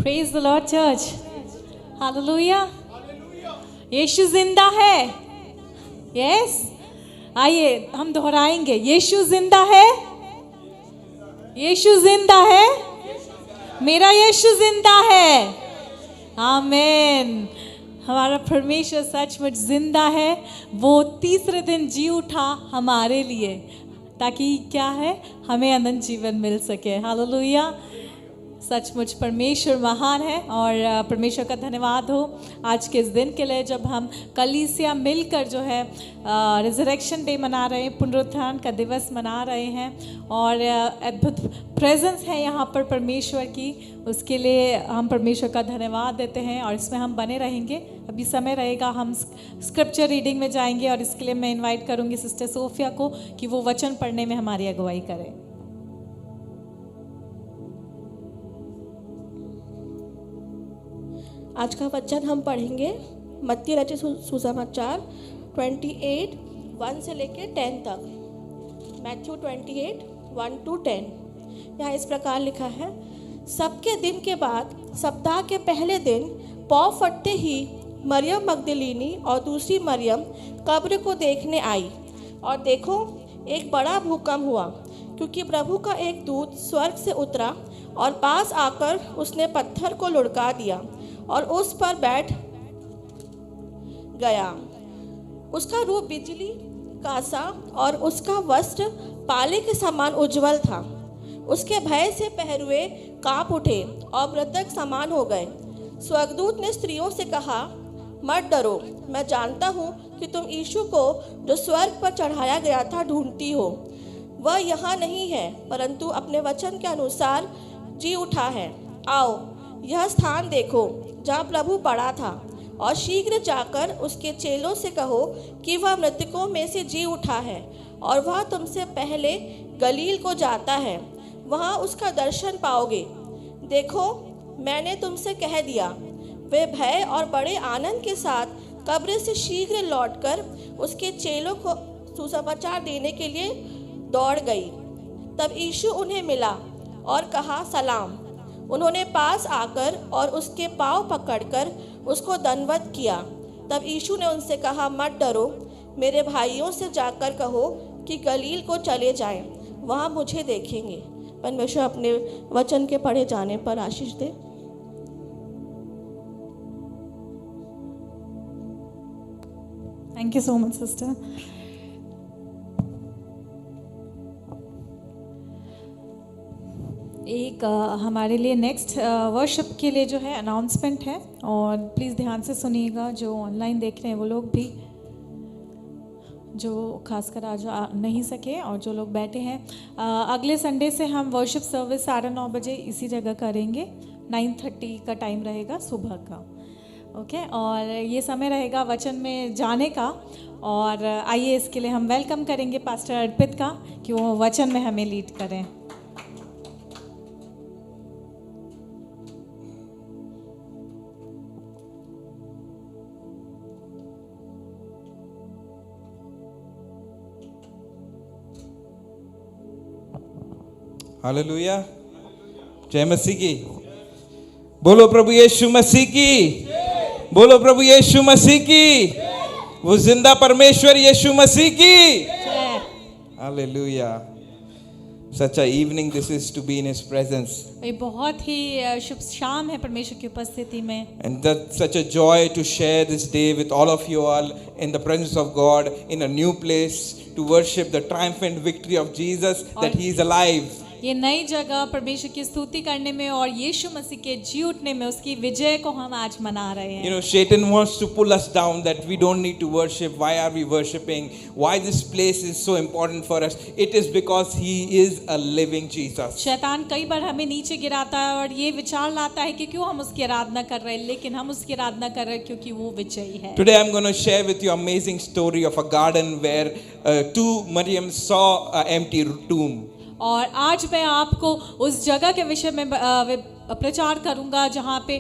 Praise the Lord, church. Hallelujah. यीशु जिंदा है. Yes. आइए हम दोहराएंगे. यीशु जिंदा है. यीशु जिंदा है. मेरा यीशु जिंदा है. आमेन. हमारा परमेश्वर सचमुच जिंदा है. वो तीसरे दिन जी उठा हमारे लिए, ताकि क्या है, हमें अनंत जीवन मिल सके. हालेलुया. सचमुच परमेश्वर महान है और परमेश्वर का धन्यवाद हो आज के इस दिन के लिए, जब हम कलीसिया मिलकर जो है रिजरेक्शन डे मना रहे हैं, पुनरुत्थान का दिवस मना रहे हैं और अद्भुत प्रेजेंस है यहाँ पर परमेश्वर की. उसके लिए हम परमेश्वर का धन्यवाद देते हैं और इसमें हम बने रहेंगे. अभी समय रहेगा, हम स्क्रिप्चर रीडिंग में जाएंगे और इसके लिए मैं इनवाइट करूँगी सिस्टर सोफिया को कि वो वचन पढ़ने में हमारी अगुवाई करें. आज का वचन हम पढ़ेंगे मत्ती रचित सुसमाचार 28 1 से लेकर 10 तक. Matthew 28 1 to 10. यहाँ इस प्रकार लिखा है. सबके दिन के बाद सप्ताह के पहले दिन पौ फटते ही मरियम मगदलीनी और दूसरी मरियम कब्र को देखने आई, और देखो एक बड़ा भूकंप हुआ, क्योंकि प्रभु का एक दूत स्वर्ग से उतरा और पास आकर उसने पत्थर को लुढ़का दिया और उस पर बैठ गया. उसका रूप बिजली का सा और उसका वस्त्र पाले के समान उज्जवल था. उसके भय से पहरुए कांप उठे और मृतक समान हो गए. स्वर्गदूत ने स्त्रियों से कहा, मत डरो, मैं जानता हूँ कि तुम यीशु को जो स्वर्ग पर चढ़ाया गया था ढूंढती हो. वह यहाँ नहीं है, परंतु अपने वचन के अनुसार जी उठा है. आओ यह स्थान देखो जहाँ प्रभु पड़ा था, और शीघ्र जाकर उसके चेलों से कहो कि वह मृतकों में से जी उठा है और वह तुमसे पहले गलील को जाता है. वहाँ उसका दर्शन पाओगे. देखो मैंने तुमसे कह दिया. वे भय और बड़े आनंद के साथ कब्र से शीघ्र लौटकर उसके चेलों को सुसमाचार देने के लिए दौड़ गई. तब यीशु उन्हें मिला और कहा, सलाम. उन्होंने पास आकर और उसके पाँव पकड़कर उसको दंडवत किया. तब यीशु ने उनसे कहा, मत डरो, मेरे भाइयों से जाकर कहो कि गलील को चले जाएं, वहाँ मुझे देखेंगे. परमेश्वर अपने वचन के पढ़े जाने पर आशीष दे. Thank you so much sister. एक हमारे लिए नेक्स्ट वर्शिप के लिए जो है अनाउंसमेंट है, और प्लीज़ ध्यान से सुनिएगा. जो ऑनलाइन देख रहे हैं वो लोग भी, जो खासकर आज आ नहीं सके और जो लोग बैठे हैं, अगले संडे से हम वर्शिप सर्विस 9:30 बजे इसी जगह करेंगे. 9:30 का टाइम रहेगा सुबह का. ओके. और ये समय रहेगा वचन में जाने का. और आइए इसके लिए हम वेलकम करेंगे पास्टर अर्पित का कि वो वचन में हमें लीड करें. हालेलुया. जय मसीह की. बोलो प्रभु यीशु मसीह की. बोलो प्रभु यीशु मसीह की. वो जिंदा परमेश्वर यीशु मसीह की. Hallelujah. Such a evening this is to be in His presence. ये बहुत ही शुभ शाम है परमेश्वर की उपस्थिति में. And that's such a joy to share this day with all of you all in the presence of God in a new place to worship the triumphant victory of Jesus that He is alive. ये नई जगह परमेश्वर की स्तुति करने में और यीशु मसीह के जी उठने में उसकी विजय को हम आज मना रहे हैं. You know, Satan wants to pull us down that we don't need to worship. Why are we worshiping? Why this place is so important for us? It is because He is a living Jesus. शैतान कई बार हमें नीचे गिराता है और ये विचार लाता है कि क्यों हम उसकी आराधना कर रहे हैं, लेकिन हम उसकी आराधना कर रहे हैं क्योंकि वो विजयी है. Today I'm going to share with you an amazing story of a garden where two Mariams saw an empty tomb. और आज मैं आपको उस जगह के विषय में प्रचार करूंगा जहाँ पे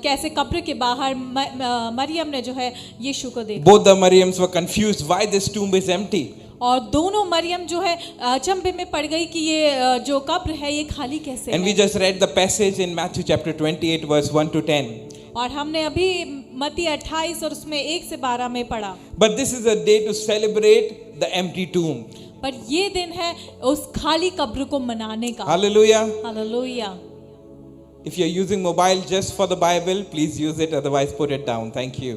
कैसे कब्र के बाहर मरियम ने जो है यीशु को देखा. Both the Mariams were confused why this tomb is empty. और दोनों मरियम जो है अचंभे में पड़ गई कि ये जो कब्र है ये खाली कैसे And we है। just read the passage in Matthew chapter 28 verse 1 to 10. और हमने अभी मत्ती 28 और उसमें 1 से 12 में पढ़ा। But this is a day to celebrate the empty tomb. पर ये दिन है उस खाली कब्र को मनाने का। Hallelujah. Hallelujah. If you're using mobile just for the Bible, please use it, otherwise put it down. Thank you.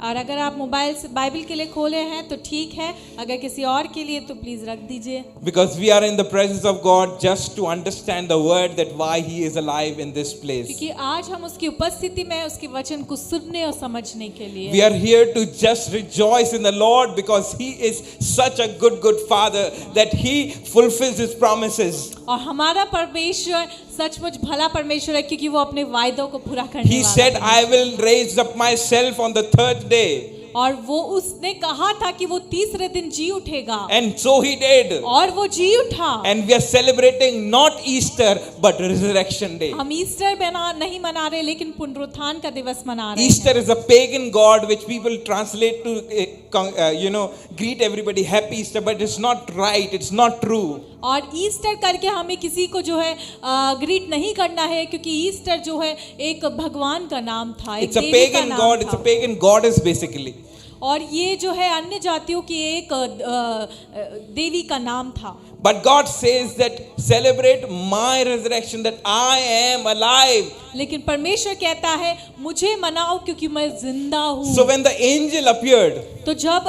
और अगर आप मोबाइल से बाइबल के लिए खोले हैं तो ठीक है, अगर किसी और के लिए तो प्लीज रख दीजिए। Because we are in the presence of God just to understand the word that why he is alive in this place. क्योंकि आज हम उसकी उपस्थिति में उसके वचन को सुनने और समझने के लिए We are here to just rejoice in the Lord because he is such a good father that he fulfills his promises. और हमारा परमेश्वर सचमुच भला परमेश्वर है क्योंकि वो अपने वायदों को पूरा करने He वाला said, है। I will raise up myself on the third day. और वो उसने कहा था कि वो तीसरे दिन जी उठेगा And so he did. और वो जी उठा। And we are celebrating not Easter but Resurrection Day. हम ईस्टर नहीं मना रहे लेकिन पुनरुत्थान का दिवस मना रहे Easter हैं। is a pagan god which people translate to greet everybody happy Easter, but it's not right, it's not true. और ईस्टर करके हमें किसी को जो है ग्रीट नहीं करना है क्योंकि ईस्टर जो है एक भगवान का नाम था, एक It's a देवी का pagan नाम god, it's a था। pagan goddess basically. और ये जो है अन्य जातियों की एक देवी का नाम था। But God says that celebrate my resurrection, that I am alive. लेकिन परमेश्वर कहता है मुझे मनाओ क्योंकि मैं जिंदा हूँ। So when the angel appeared, तो जब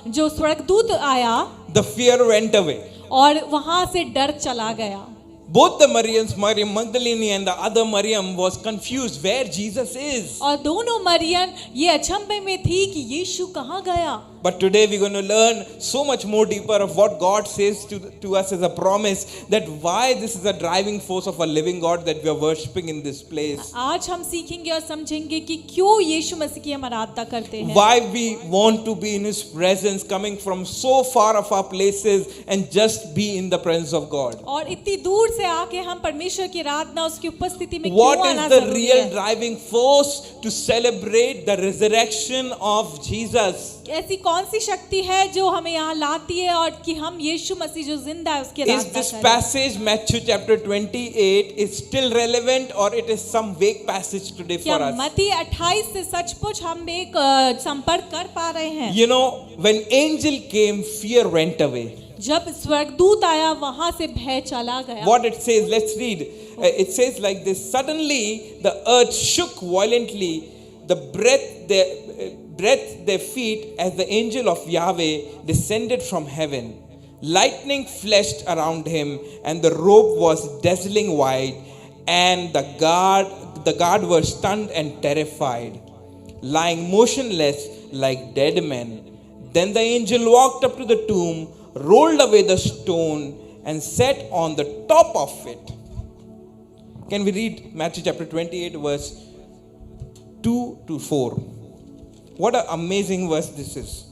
जो स्वर्गदूत आया the fear went away. और वहां से डर चला गया। Both the Mariams, Mariam Magdalene and the other Mariam, was confused where Jesus is. और दोनों मरियम ये अचंभे में थी कि यीशु कहाँ गया। But today we're going to learn so much more deeper of what God says to us as a promise, that why this is a driving force of a living God that we are worshipping in this place. आज हम सीखेंगे और समझेंगे कि क्यों यीशु मसीह की हम आराधना करते हैं। Why we want to be in His presence, coming from so far of our places and just be in the presence of God. और इतनी दूर से आके हम परमेश्वर की आराधना उसकी उपस्थिति में What क्यों is आना the जरूरी real है? driving force to celebrate the resurrection of Jesus? ऐसी कौन सी शक्ति है जो हमें यहाँ लाती है और कि हम यीशु मसीह जो जिंदा है उसकी Is आराधना this करें। passage, Matthew chapter 28, is still relevant or it is some vague passage today for क्या us? मत्ती 28 से सचमुच हम एक संपर्क कर पा रहे हैं? You know, when angel came, fear went away. जब स्वर्गदूत आया वहां से भय चला गया। What it says, let's read. It says like this: suddenly the earth shook violently, the breath their feet as the angel of Yahweh descended from heaven. Lightning flashed around him, and the robe was dazzling white, and the guard were stunned and terrified, lying motionless like dead men. Then the angel walked up to the tomb, rolled away the stone, and sat on the top of it. Can we read Matthew chapter 28 verse 2 to 4? What an amazing verse this is.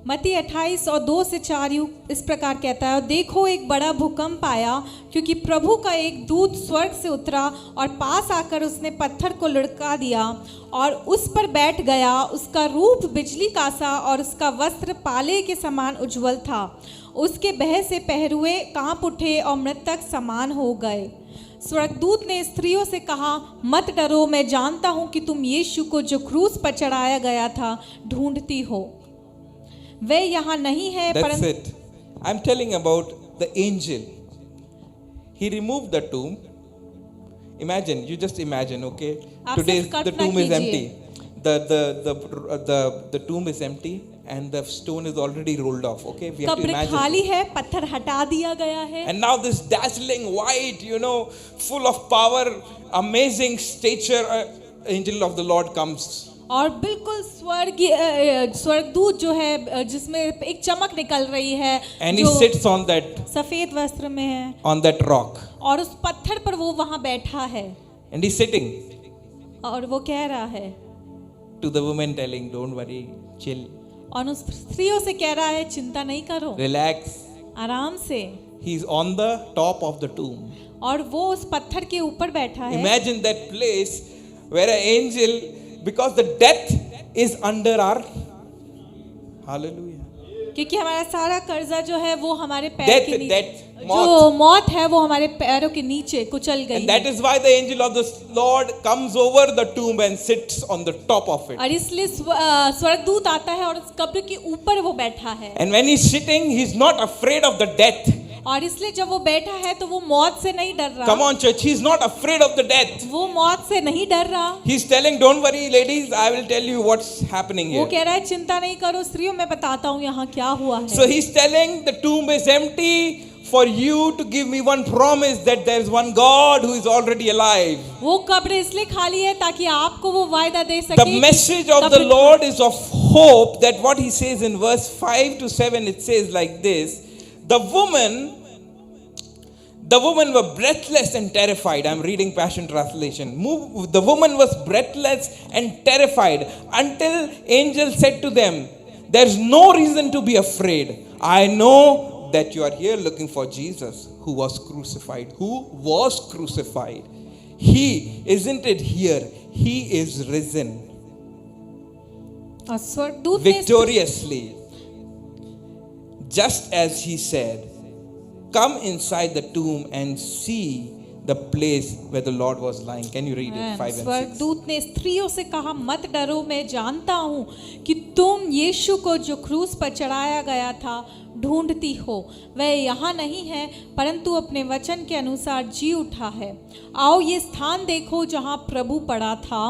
मत्ती 28 और 2 से 4 इस प्रकार कहता है, और देखो एक बड़ा भूकंप आया क्योंकि प्रभु का एक दूत स्वर्ग से उतरा और पास आकर उसने पत्थर को लुढ़का दिया और उस पर बैठ गया। उसका रूप बिजली का सा और उसका वस्त्र पाले के समान उज्जवल था। उसके भय से पहरुए कांप उठे और मृतक समान हो गए। स्वर्गदूत ने स्त्रियों से कहा, मत डरो, मैं जानता हूँ कि तुम यीशु को जो क्रूस पर चढ़ाया गया था ढूंढती हो। वे यहाँ नहीं है। That's it. I'm telling about the angel. He removed the tomb. Imagine, you just imagine, okay? आप Today सिर्फ the कल्पना tomb is कीजिए। empty. The tomb is empty and the stone is already rolled off. Okay, we have to कब्र imagine. खाली है, पत्थर हटा दिया गया है। And now this dazzling white, full of power, amazing stature, angel of the Lord comes. और बिल्कुल स्वर्गदूत जो है जिसमें एक चमक निकल रही है, And he जो sits on सफेद वस्त्र में है on that rock. और उस पत्थर पर वो वहां बैठा है And he's sitting और वो कह रहा है to the woman telling, don't worry, chill, और उस स्त्रियों से कह रहा है, चिंता नहीं करो, relax. आराम से। He's on the top of the tomb. और वो उस पत्थर के ऊपर बैठा है। Imagine that place where an angel, because the death is under our, hallelujah. क्योंकि हमारा सारा कर्जा जो है वो हमारे पैर Death, के नीचे, death, जो मौत है वो हमारे पैरों के नीचे कुचल गई And that है। is why the angel of the Lord comes over the tomb and sits on the top of it. और इसलिए स्वर्गदूत आता है और उस कब्र के ऊपर वो बैठा है। And when he's sitting, he's not afraid of the death. और इसलिए जब वो बैठा है तो वो मौत से नहीं डर Come रहा, on, church, he's not afraid of the death. वो मौत से नहीं डर रहा। He's telling, don't worry, ladies, I will tell you what's happening वो here. कह रहा है चिंता नहीं करो स्त्रियों, मैं बताता हूँ यहाँ क्या हुआ So है। he's telling the tomb is empty for you to give me one promise that there is one God who is already alive. वो कब्र इसलिए खाली है ताकि आपको वो वायदा दे सके The कि message of the कब्र- Lord is of hope, that what he says in verse 5 to 7, it says like this. The woman were breathless and terrified. I'm reading Passion Translation. The woman was breathless and terrified until angel said to them, there's no reason to be afraid. I know that you are here looking for Jesus who was crucified. Who was crucified? He, isn't it here? He is risen और स्वर्गदूत ने victoriously. Just as he said, come inside the tomb and see the place where the Lord was lying. Can you read it? 5 and 6. स्वर्गदूत ने स्त्रियों से कहा, मत डरो, मैं जानता हूँ कि तुम यीशु को जो क्रूस पर चढ़ाया गया था ढूंढती हो। वह यहाँ नहीं है परंतु अपने वचन के अनुसार जी उठा है। आओ ये स्थान देखो जहाँ प्रभु पड़ा था,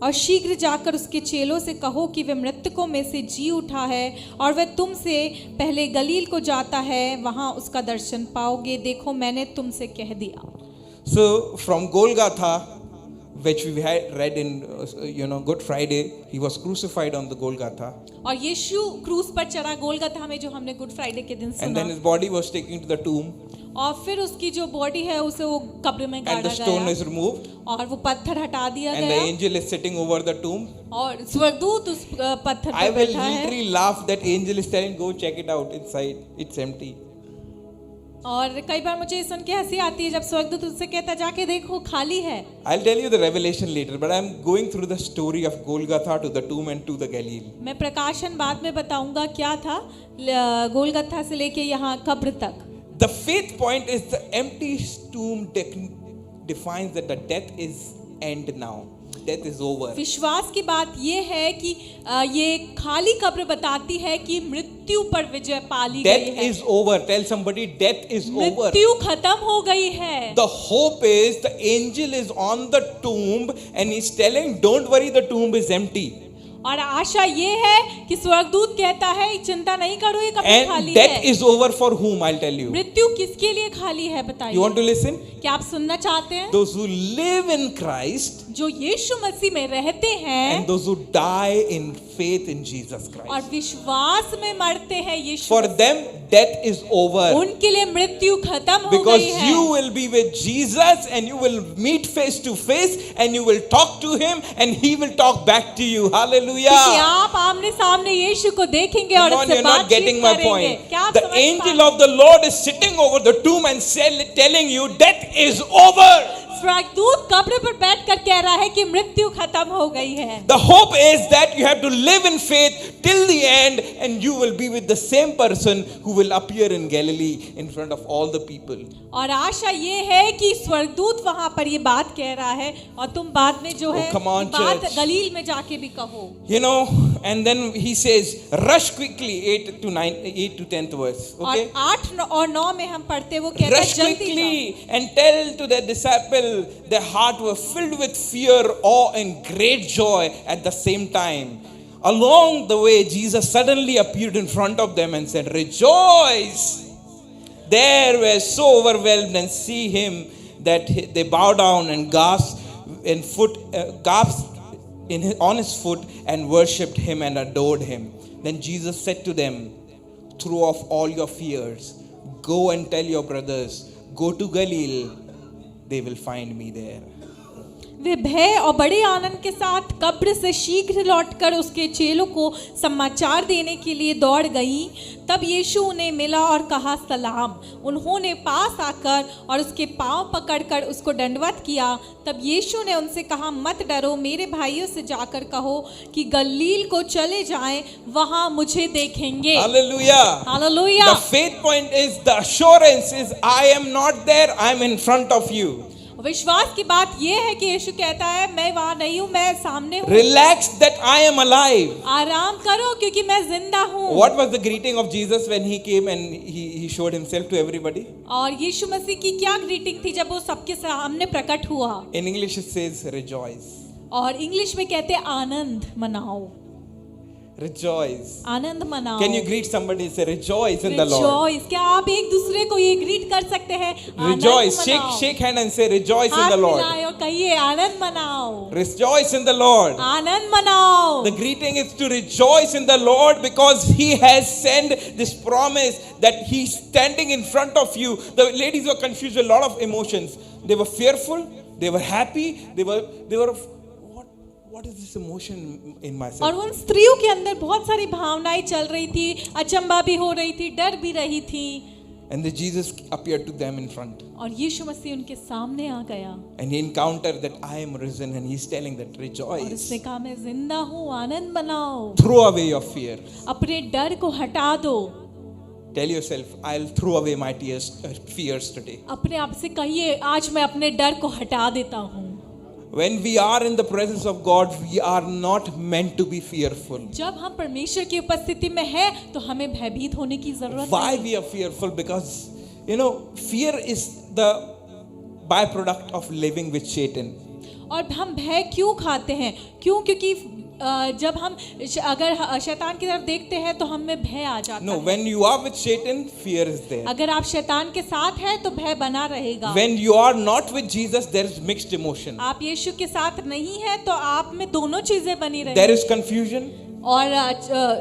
और शीघ्र जाकर उसके चेलों से कहो कि वह मृतकों में से जी उठा है और वह तुमसे पहले गलील को जाता है, वहाँ उसका दर्शन पाओगे। देखो मैंने तुमसे कह दिया। So from Golgotha, which we had read in Good Friday, he was crucified on the Golgotha, और यीशु क्रूस पर चढ़ा गोलगथा में, जो हमने गुड फ्राइडे के दिन and then सुना। his body was taken to the tomb, और फिर उसकी जो बॉडी है उसे वो कब्र में and गाड़ा the stone गया is removed, और वो पत्थर हटा दिया and the गया angel is sitting over the tomb. और स्वर्गदूत उस पत्थर I पर will बैठा है। literally laugh that angel is telling, go check it out inside, it's empty. और कई बार मुझे ये सुन के हंसी आती है जब स्वर्गदूत उससे कहता जाके देखो खाली है। I'll tell you the revelation later, but I'm going through the story of Golgotha to the tomb and to the Galilee. मैं प्रकाशन बाद में बताऊंगा क्या था गोलगथा से लेके यहाँ कब्र तक। The faith point is the empty tomb defines that the death is end now. Death is over. विश्वास की बात ये है कि ये खाली कब्र बताती है कि मृत्यु पर विजय पा ली गई Death है। is over. Tell somebody, death is over. मृत्यु खत्म हो गई है। The hope is the angel is on the tomb and he's telling, don't worry, the tomb is empty. और आशा ये है कि स्वर्गदूत कहता है चिंता नहीं करो, ये कब्र And खाली death है। is over for whom? I'll tell you. मृत्यु किसके लिए खाली है बताइए? You want to listen? क्या आप सुनना चाहते हैं? Those who live in Christ जो यीशु मसीह में रहते हैं and those who die in faith in Jesus और Christ. विश्वास में मरते हैं यीशु For them, death is over. उनके लिए मृत्यु खत्म हो Because गई है। you will be with Jesus and you will meet face to face and you will talk to him and he will talk back to you. क्योंकि Hallelujah. आप आमने सामने यीशु को देखेंगे और Come on, उससे you're not बातचीत getting my करेंगे। point. क्या आप The समझ angel पा of the Lord is sitting over the tomb and telling you death is over. स्वर्गदूत कब्र पर बैठकर कह रहा है कि मृत्यु खत्म हो गई है। The hope is that you have to live in faith till the end and you will be with the same person who will appear in Galilee in front of all the people. और आशा ये है कि स्वर्गदूत वहां पर ये बात कह रहा है और तुम बाद में जो है come on, ये बात church. गलील में जाके भी कहो। You know, and then he says, rush quickly, 8 to 10th verse. Okay? और 8 और 9 में हम पढ़ते वो कहता है Rush जल्दी quickly and tell to the disciple their heart were filled with fear, awe, and great joy at the same time. Along the way, Jesus suddenly appeared in front of them and said, rejoice! They were so overwhelmed and see him that they bowed down and gasped on his foot and worshipped him and adored him. Then Jesus said to them, throw off all your fears. Go and tell your brothers, go to Galilee, they will find me there. वे भय और बड़े आनंद के साथ कब्र से शीघ्र लौटकर उसके चेलों को समाचार देने के लिए दौड़ गईं। तब यीशु उन्हें मिला और कहा सलाम। उन्होंने पास आकर और उसके पांव पकड़कर उसको दंडवत किया। तब यीशु ने उनसे कहा, मत डरो, मेरे भाइयों से जाकर कहो कि गलील को चले जाएं, वहां मुझे देखेंगे। Hallelujah. Hallelujah. The faith point is, the assurance is, I am not there, I am in front of you. विश्वास की बात यह है कि यीशु कहता है, मैं वहां नहीं हूं, मैं सामने हूं। Relax that I am alive. आराम करो क्योंकि मैं जिंदा हूं। What was the greeting of Jesus when he came and he showed himself to everybody? और यीशु मसीह की क्या ग्रीटिंग थी जब वो सबके सामने प्रकट हुआ? In English it says rejoice. और इंग्लिश में कहते हैं आनंद मनाओ। Rejoice. आनंद मनाओ। Can you greet somebody and say rejoice in the Lord? Rejoice। क्या आप एक दूसरे को ये ग्रीट कर सकते हैं? आनंद Rejoice. मनाओ। Shake hand and say rejoice in हाथ the Lord. मिलाएं और कहिए आनंद मनाओ। Rejoice in the Lord. आनंद मनाओ। The greeting is to rejoice in the Lord because He has sent this promise that He's standing in front of you. The ladies were confused with a lot of emotions. They were fearful, they were happy, they were what is this emotion in myself? और उन स्त्रियों के अंदर बहुत सारी भावनाएं चल रही थी, अचंभा भी हो रही थी, डर भी रही थी। And then Jesus appeared to them in front. और यीशु मसीह उनके सामने आ गया। And He encountered that I am risen and He's telling that और rejoice. उसने कहा, मैं जिंदा हूँ, आनंद मनाओ। Throw away your fear. अपने डर को हटा दो। Tell yourself, I'll throw away my fears today. अपने आप से कहिए, आज मैं अपने डर को हटा देता हूँ। When we are in the presence of God, we are not meant to be fearful. जब हम परमेश्वर की उपस्थिति में हैं, तो हमें भयभीत होने की जरूरत Why नहीं। we are fearful? Because fear is the byproduct of living with Satan. और हम भय क्यों खाते हैं? क्योंकि जब हम अगर शैतान की तरफ देखते हैं तो हमें भय आ जाता No, है। when you are with Satan, fear is there. अगर आप शैतान के साथ हैं तो भय बना रहेगा। When you are not with Jesus, there is mixed emotion. आप यीशु के साथ नहीं हैं तो आप में दोनों चीजें बनी There रहेंगी। is confusion. और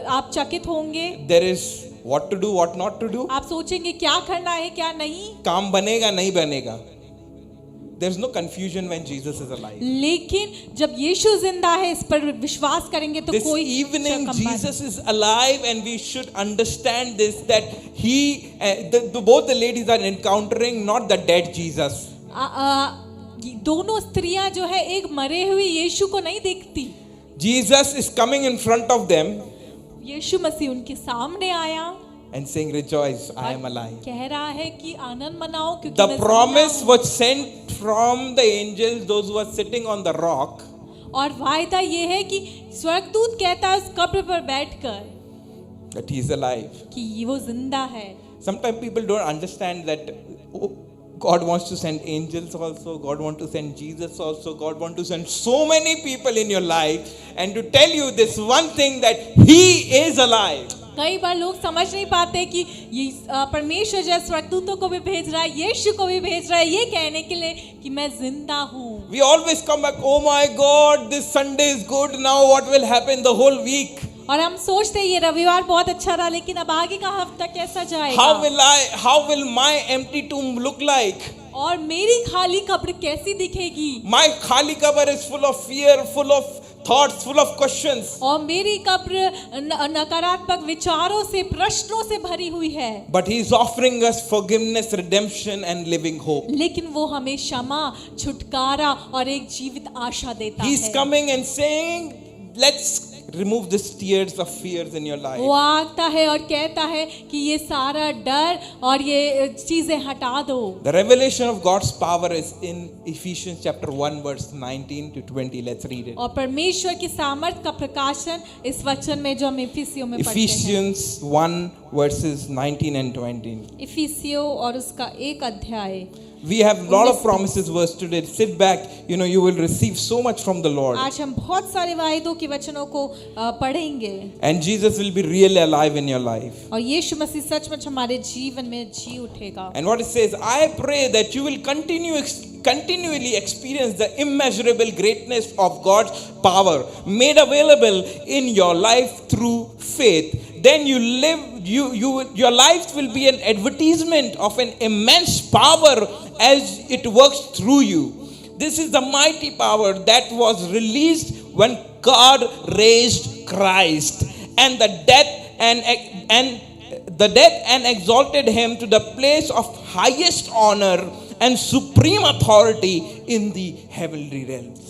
आप चकित होंगे। There is what to do, what not to do. आप सोचेंगे क्या करना है क्या नहीं। काम बनेगा नहीं बनेगा. There is no confusion when Jesus is alive. लेकिन जब यीशु जिंदा है, इस पर विश्वास करेंगे तो This कोई evening शक नहीं। Jesus is alive and we should understand this, that both the ladies are encountering not the dead Jesus. दोनों स्त्रियां जो है एक मरे हुए यीशु को नहीं देखती। Jesus is coming in front of them यीशु मसीह उनके सामने आया and saying, rejoice, I am alive. कह रहा है कि आनंद मनाओ क्योंकि The मैं जिंदा promise हूं। was sent from the angels, those who were sitting on the rock, और वायदा ये है कि स्वर्गदूत कहता है उस कब्र पर बैठकर that he is alive. कि वो जिंदा है। Sometimes people don't understand that God wants to send angels also, God wants to send Jesus also, God wants to send so many people in your life and to tell you this one thing, that He is alive. कई बार लोग समझ नहीं पाते कि ये परमेश्वर जो स्वर्गदूतों को भी भेज रहा है, यीशु को भी भेज रहा है, ये कहने के लिए कि मैं जिंदा हूँ। We always come back, oh my God, this Sunday is good, now what will happen the whole week? और हम सोचते हैं ये रविवार बहुत अच्छा रहा, लेकिन अब आगे का हफ्ता कैसा जाएगा? How will my empty tomb look like? और मेरी खाली कब्र कैसी दिखेगी? My khali kabar is full of fear, full of thoughts, full of questions. और मेरी कब्र नकारात्मक विचारों से, प्रश्नों से भरी हुई है। But He is offering us forgiveness, redemption and living hope. लेकिन वो हमें क्षमा, छुटकारा और एक जीवित आशा देता He is है। coming and saying, let's remove the tears of fears in your life. वो आता है और कहता है कि ये सारा डर और ये चीजें हटा दो। The revelation of God's power is in Ephesians chapter 1 verse 19 to 20. Let's read it. और परमेश्वर की सामर्थ का प्रकाशन इस वचन में जो हम इफिसियों में पढ़ते हैं। Ephesians 1 verses 19 and 20. इफिसियों और उसका एक अध्याय। We have a lot of promises verse today. Sit back, you will receive so much from the Lord. आज हम बहुत सारे वायदों के वचनों को पढ़ेंगे। And Jesus will be really alive in your life. और यीशु मसीह सचमुच हमारे जीवन में जी उठेगा। And what it says, I pray that you will continually experience the immeasurable greatness of God's power made available in your life through faith. Then your life will be an advertisement of an immense power as it works through you. This is the mighty power that was released when God raised Christ, and the death and exalted him to the place of highest honor and supreme authority in the heavenly realms.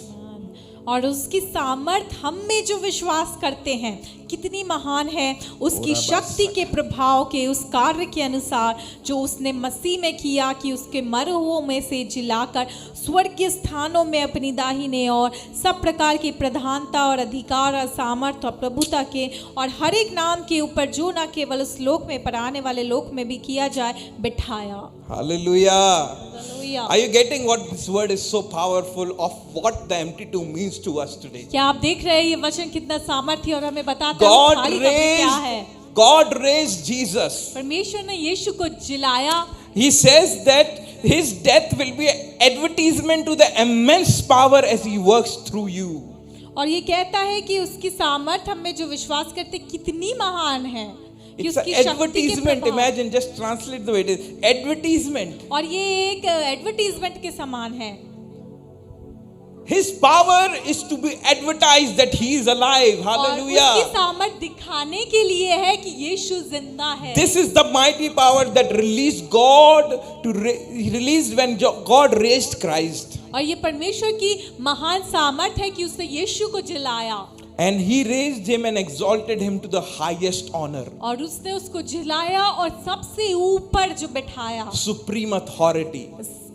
और उसकी सामर्थ हम में जो विश्वास करते हैं कितनी महान है, उसकी शक्ति के प्रभाव के उस कार्य के अनुसार जो उसने मसीह में किया कि उसके मरे हुओं में से जिलाकर स्वर्गीय स्थानों में अपनी दाहिने और सब प्रकार की प्रधानता और अधिकार और सामर्थ और प्रभुता के और हर एक नाम के ऊपर जो न केवल उस लोक में पर आने वाले लोक में भी किया जाए बिठाया. Hallelujah. Hallelujah. Are you getting what this word is so powerful of what the empty tomb means to us today? क्या आप देख रहे हैं ये वचन कितना सामर्थ्य और हमें बताता है God खाली कब्र क्या है. God raised Jesus. परमेश्वर ने यीशु को जिलाया. He says that his death will be an advertisement to the immense power as he works through you. और ये कहता है कि उसकी सामर्थ हम में जो विश्वास करते कितनी महान है कि It's an उसकी शक्ति के advertisement. प्रभाव. Imagine, just translate the way it is. Advertisement. और ये एक एडवर्टीजमेंट के समान है. His power is to be advertised that he is alive. और उसकी Hallelujah. सामर्थ दिखाने के लिए है कि यीशु जिंदा है. This is the mighty power that released God released when God raised Christ. और ये परमेश्वर की महान सामर्थ है कि उसने यीशु को जिलाया. And he raised him and exalted him to the highest honor. और उसने उसको जिलाया और सबसे ऊपर जो बैठाया. Supreme authority.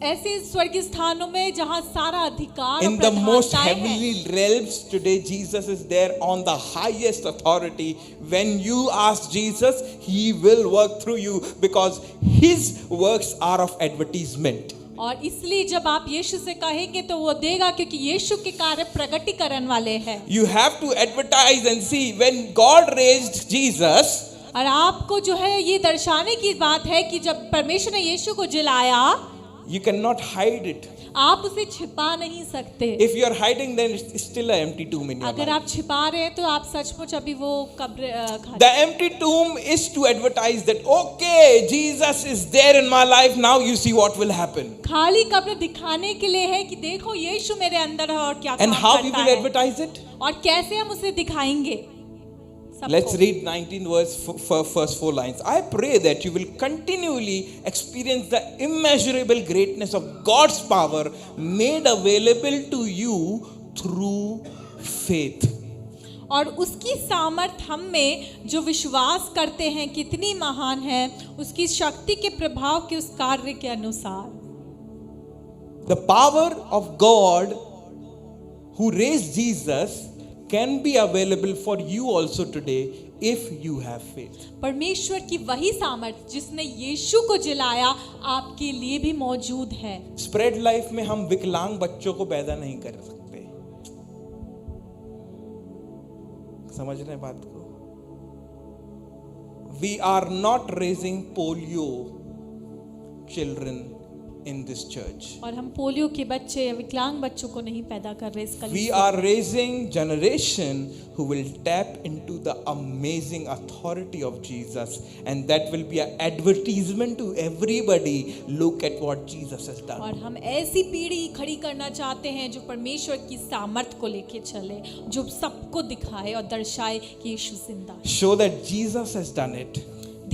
ऐसे स्वर्गीय स्थानों में जहाँ सारा अधिकार In और the most प्रधानताएं हैं. heavenly realms today, Jesus is there on the highest authority. When you ask Jesus, he will work through you because his works are of advertisement. और इसलिए जब आप यीशु से कहेंगे तो वो देगा क्योंकि यीशु के कार्य प्रगटीकरण वाले हैं. You have to advertise and see when God raised Jesus. और आपको जो है ये दर्शाने की बात है कि जब परमेश्वर ने यीशु को जिलाया You cannot hide it. आप उसे छिपा नहीं सकते. If you are hiding, then it's still an empty tomb in your अगर life. आप छिपा रहे हैं तो आप सचमुच अभी वो कब्र The empty tomb is to advertise that, okay, Jesus is there in my life. Now you see what will happen. खाली कब्र दिखाने के लिए है कि देखो यीशु मेरे अंदर है और क्या And काम how we करता will है. advertise it? और कैसे हम उसे दिखाएंगे सबको. Let's read 19 first 4 lines. I pray that you will continually experience the immeasurable greatness of God's power made available to you through faith. और उसकी सामर्थ हम में जो विश्वास करते हैं कितनी महान है उसकी शक्ति के प्रभाव के उस कार्य के अनुसार. The power of God who raised Jesus can be available for you also today if you have faith. परमेश्वर की वही सामर्थ जिसने यीशु को जिलाया आपके लिए भी मौजूद है. स्प्रेड लाइफ में हम विकलांग बच्चों को पैदा नहीं कर सकते. समझ रहे हैं बात को? We are not raising polio children in this church. और हम पोलियो के बच्चे या विकलांग बच्चों को नहीं पैदा कर रहे इस We कलीसिया. are raising generation who will tap into the amazing authority of Jesus, and that will be an advertisement to everybody. Look at what Jesus has done. और हम ऐसी पीढ़ी खड़ी करना चाहते हैं जो परमेश्वर की सामर्थ को लेके चले, जो सबको दिखाए और दर्शाए कि यीशु जिंदा है. Show that Jesus has done it.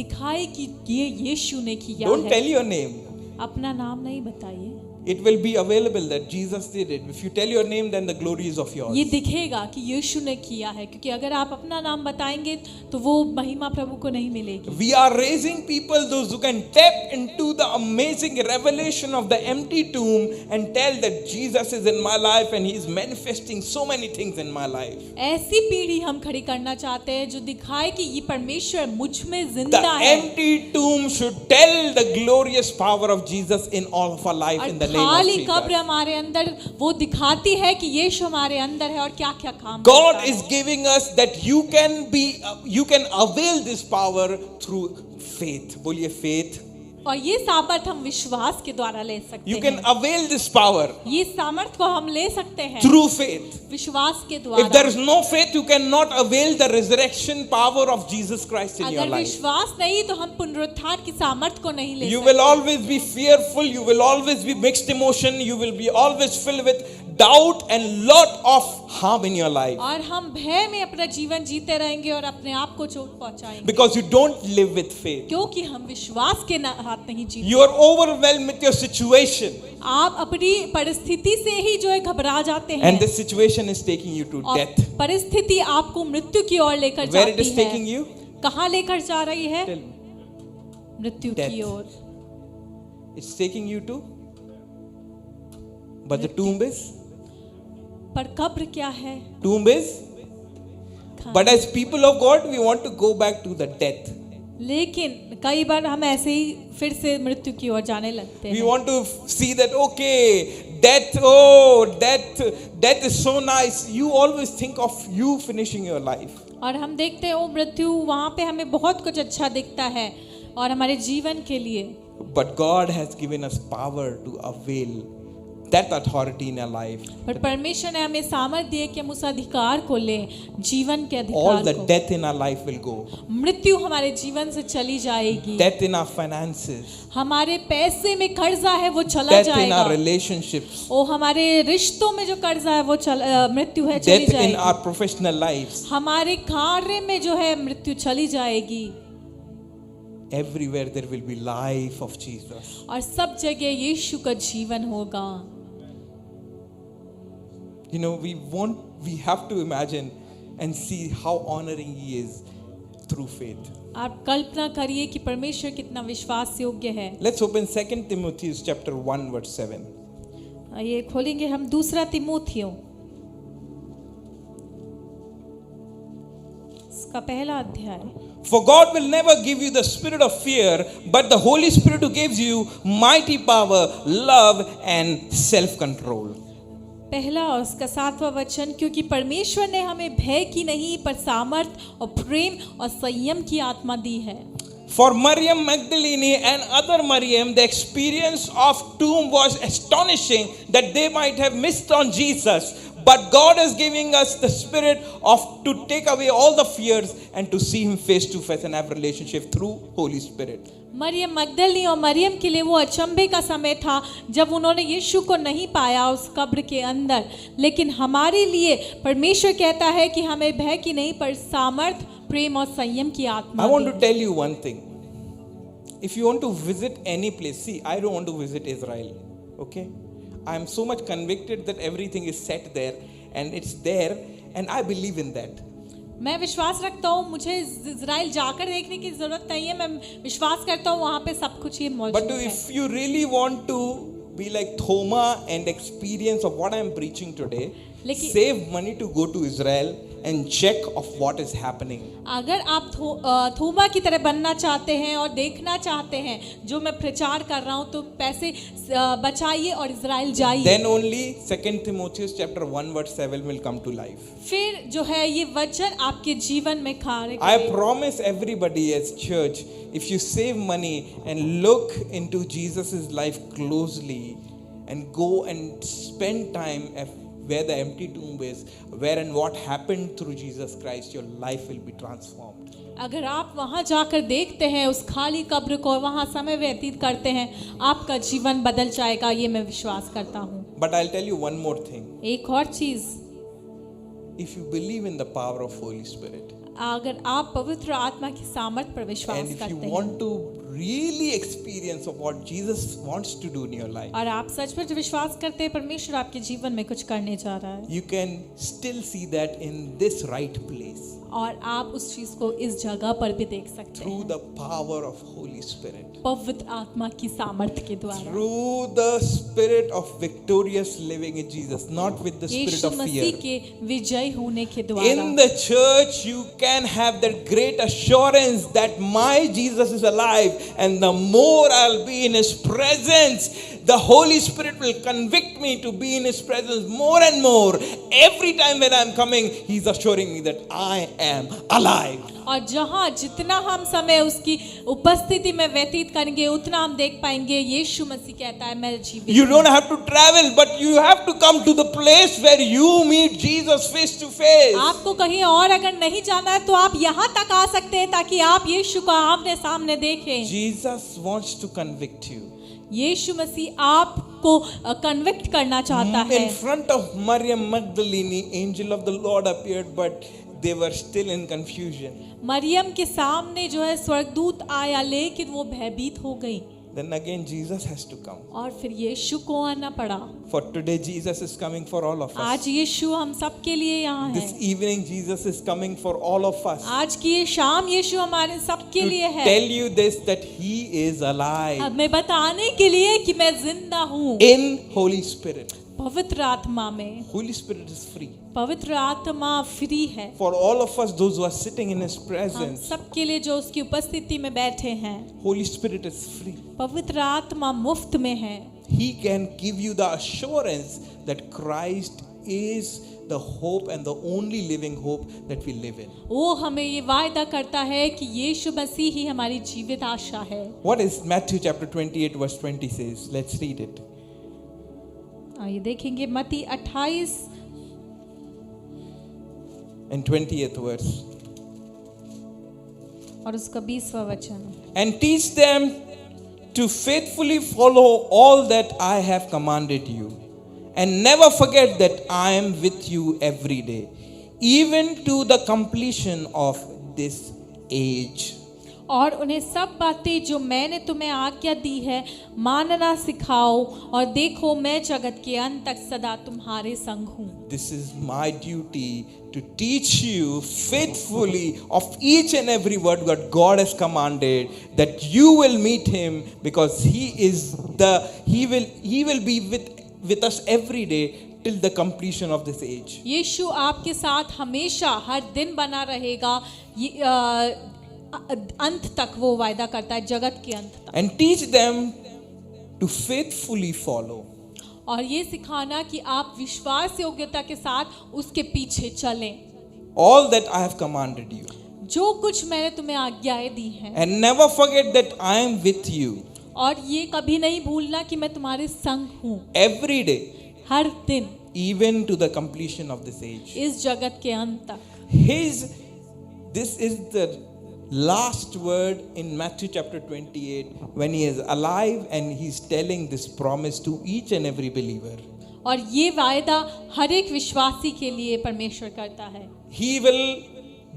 दिखाए कि ये यीशु ने किया Don't है. tell your name. अपना नाम नहीं बताइए. It will be available that Jesus did it. If you tell your name, then the glory is of yours. ये दिखेगा कि यीशु ने किया है क्योंकि अगर आप अपना नाम बताएंगे तो वो महिमा प्रभु को नहीं मिलेगी. We are raising people, those who can tap into the amazing revelation of the empty tomb and tell that Jesus is in my life and he is manifesting so many things in my life. ऐसी पीढ़ी हम खड़ी करना चाहते हैं जो दिखाए कि ये परमेश्वर मुझ में The जिंदा है. empty tomb should tell the glorious power of Jesus in all of our life in the name of खाली कब्र Jesus. हमारे अंदर वो दिखाती है कि यीशु हमारे अंदर है और क्या क्या काम God करता is है. giving us that you can avail this power through faith. बोलिए faith. और ये सामर्थ हम विश्वास के द्वारा ले सकते You can हैं। avail this power ये सामर्थ को हम ले सकते हैं through faith. विश्वास के If द्वारा। there is no faith, you cannot avail the resurrection power of Jesus Christ in your अगर life. विश्वास नहीं तो हम पुनरुत्थान की सामर्थ को नहीं ले You सकते। will always be fearful, you will always be mixed emotion, you will be always filled with doubt and lot of harm in your life. और हम भय में अपना जीवन जीते रहेंगे और अपने आप को चोट पहुंचाएंगे, Because you don't live with faith. क्योंकि हम विश्वास के हाथ नहीं जीते। You are overwhelmed with your situation. आप अपनी परिस्थिति से ही जो है घबरा जाते हैं And this situation is taking you to और death. परिस्थिति आपको मृत्यु की ओर लेकर Where it जाती is taking है। you? कहाँ लेकर जा रही है? Tell me. मृत्यु Death. की ओर। It's taking you to. But the tomb is? पर कब्र क्या है? Tomb is? But as people of God, we want to go back to the death. लेकिन कई बार हम ऐसे ही फिर से मृत्यु की ओर जाने लगते We हैं। want to see that, okay, death, oh, death is so nice. You always think of you finishing your life. और हम देखते हैं वो मृत्यु वहाँ पे हमें बहुत कुछ अच्छा दिखता है और हमारे जीवन के लिए। But God has given us power to avail that authority in our life. पर परमेश्वर ने हमें सामर्थ्य दिए कि हम उस अधिकार को लें, जीवन के All अधिकार the को। death in our life will go. मृत्यु हमारे जीवन से चली जाएगी। Death in our finances. हमारे पैसे में कर्जा है वो चला Death in जाएगा। our relationships. ओ हमारे रिश्तों में जो कर्जा है वो मृत्यु है चली Death in जाएगी। our professional lives. हमारे कार्य में जो है मृत्यु चली जाएगी। Everywhere there will be life of Jesus. और सब जगह यीशु का जीवन होगा। You know, we have to imagine and see how honoring He is through faith. आप कल्पना करिए कि परमेश्वर कितना विश्वास योग्य है। Let's open 2 Timothy chapter 1 verse 7. ये खोलेंगे हम दूसरा तिमोथियो इसका पहला अध्याय। For God will never give you the spirit of fear, but the Holy Spirit who gives you mighty power, love and self-control. पहला और उसका 7वां वचन, क्योंकि परमेश्वर ने हमें भय की नहीं पर सामर्थ और प्रेम और संयम की आत्मा दी है। For Maryam Magdalene and other Maryam, the experience of tomb was astonishing that they might have missed on Jesus. But God is giving us the spirit of to take away all the fears and to see Him face to face and have relationship through Holy Spirit. Maryam Magdali और मरियम के लिए वो अचंभे का समय था जब उन्होंने यीशु को नहीं पाया उस कब्र के अंदर, लेकिन हमारे लिए परमेश्वर कहता है कि हमें भय की नहीं पर सामर्थ, प्रेम और संयम की आत्मा I want the. to tell you one thing. If you want to visit any place, see, I don't want to visit Israel. Okay? I am so much convicted that everything is set there and it's there, and I believe in that. मैं विश्वास रखता हूँ, मुझे Israel जाकर देखने की जरूरत नहीं है, मैं विश्वास करता हूँ वहाँ पे सब कुछ ये But मौजूद है। if you really want to be like Thoma and experience of what I am preaching today, लेकिन- save money to go to Israel and check of what is happening. अगर आप थोमा की तरह बनना चाहते हैं और देखना चाहते हैं जो मैं प्रचार कर रहा हूँ, तो पैसे बचाइए और इज़राइल जाइए। Then only 2 Timothy chapter 1 verse 7 will come to life. फिर जो है ये वचन आपके जीवन में कार्य I करेगा। promise everybody as church, if you save money and look into Jesus' life closely and go and spend time where the empty tomb is, where and what happened through Jesus Christ, your life will be transformed. अगर आप वहाँ जाकर देखते हैं उस खाली कब्र को, वहाँ समय व्यतीत करते हैं, आपका जीवन बदल जाएगा, ये मैं विश्वास करता हूँ। But I'll tell you one more thing. एक और चीज़, If you believe in the power of Holy Spirit, अगर आप पवित्र आत्मा की सामर्थ पर and विश्वास if you करते हैं want to really experience of what Jesus wants to do in your life, और आप सचमुच विश्वास करते हैं परमेश्वर आपके जीवन में कुछ करने जा रहा है, you can still see that in this right place और आप उस चीज को इस जगह पर भी देख सकते through हैं the power of Holy Spirit, पवित्र आत्मा की सामर्थ्य के द्वारा, through the spirit of victorious living in Jesus, not with the spirit Yeshu of Masih fear. के विजय होने के द्वारा। In the church, you can have that great assurance that my Jesus is alive, and the more I'll be in His presence, the Holy Spirit will convict me to be in His presence more and more. Every time when I'm coming, He's assuring me that I am alive. और जहाँ जितना हम समय उसकी उपस्थिति में व्यतीत करेंगे उतना हम देख पाएंगे यीशु मसीह कहता है मैं जीवित You हूँ। don't have to travel, but you have to come to the place where you meet Jesus face to face. आपको कहीं और अगर नहीं जाना है तो आप यहाँ तक आ सकते हैं ताकि आप यीशु को आमने सामने देखें। Jesus wants to convict you. यीशु मसीह आपको कन्विक्ट करना चाहता है। In front of Maryam Magdalene, angel of the Lord appeared, but they were still in confusion. Maryam के सामने जो है स्वर्गदूत आया लेकिन वो भयभीत हो गई। Then again Jesus has to come. और फिर यीशु को आना पड़ा। For today Jesus is coming for all of us. आज यीशु हम सब के लिए यहाँ है। This evening Jesus is coming for all of us. आज की ये शाम यीशु हमारे सब के लिए To है। tell you this, that He is alive हमें बताने के लिए कि मैं जिंदा हूँ। in Holy Spirit. पवित्र आत्मा में। Holy Spirit is free. पवित्र आत्मा फ्री है। For all of us, those who are sitting in His हम presence, सब के लिए जो उसकी उपस्थिति में बैठे हैं। Holy Spirit is free. पवित्र आत्मा मुफ्त में है। He can give you the assurance that Christ is the hope and the only living hope that we live in. वो हमें ये वायदा करता है कि यीशु मसीह ही हमारी जीवित आशा है। What is Matthew chapter 28 verse 20 says? Let's read it. आइए देखेंगे मत्ती 28 And 20th verse. और उसका 20वां वचन। And teach them to faithfully follow all that I have commanded you. And never forget that I am with you every day, even to the completion of this age. और उन्हें सब बातें जो मैंने तुम्हें आज्ञा दी है मानना सिखाओ और देखो मैं जगत के अंत तक सदा तुम्हारे संग हूँ। This is my duty to teach you faithfully of each and every word that God has commanded, that you will meet Him, because He will be with us every day till the completion of this age. यीशु आपके साथ हमेशा हर दिन बना रहेगा। अंत तक वो वायदा करता है, जगत के अंत तक। And teach them to faithfully follow और ये सिखाना कि आप विश्वास योग्यता के साथ उसके पीछे चलें। all that I have commanded you. जो कुछ मैंने तुम्हें आज्ञाएं दी हैं। And never forget that I am with you और ये कभी नहीं भूलना कि मैं तुम्हारे संग हूँ every day, हर दिन, even to the completion of this age. इस जगत के अंत तक। This is the last word in Matthew chapter 28 when He is alive and He's telling this promise to each and every believer. और ये वायदा हर एक विश्वासी के लिए परमेश्वर करता है। He will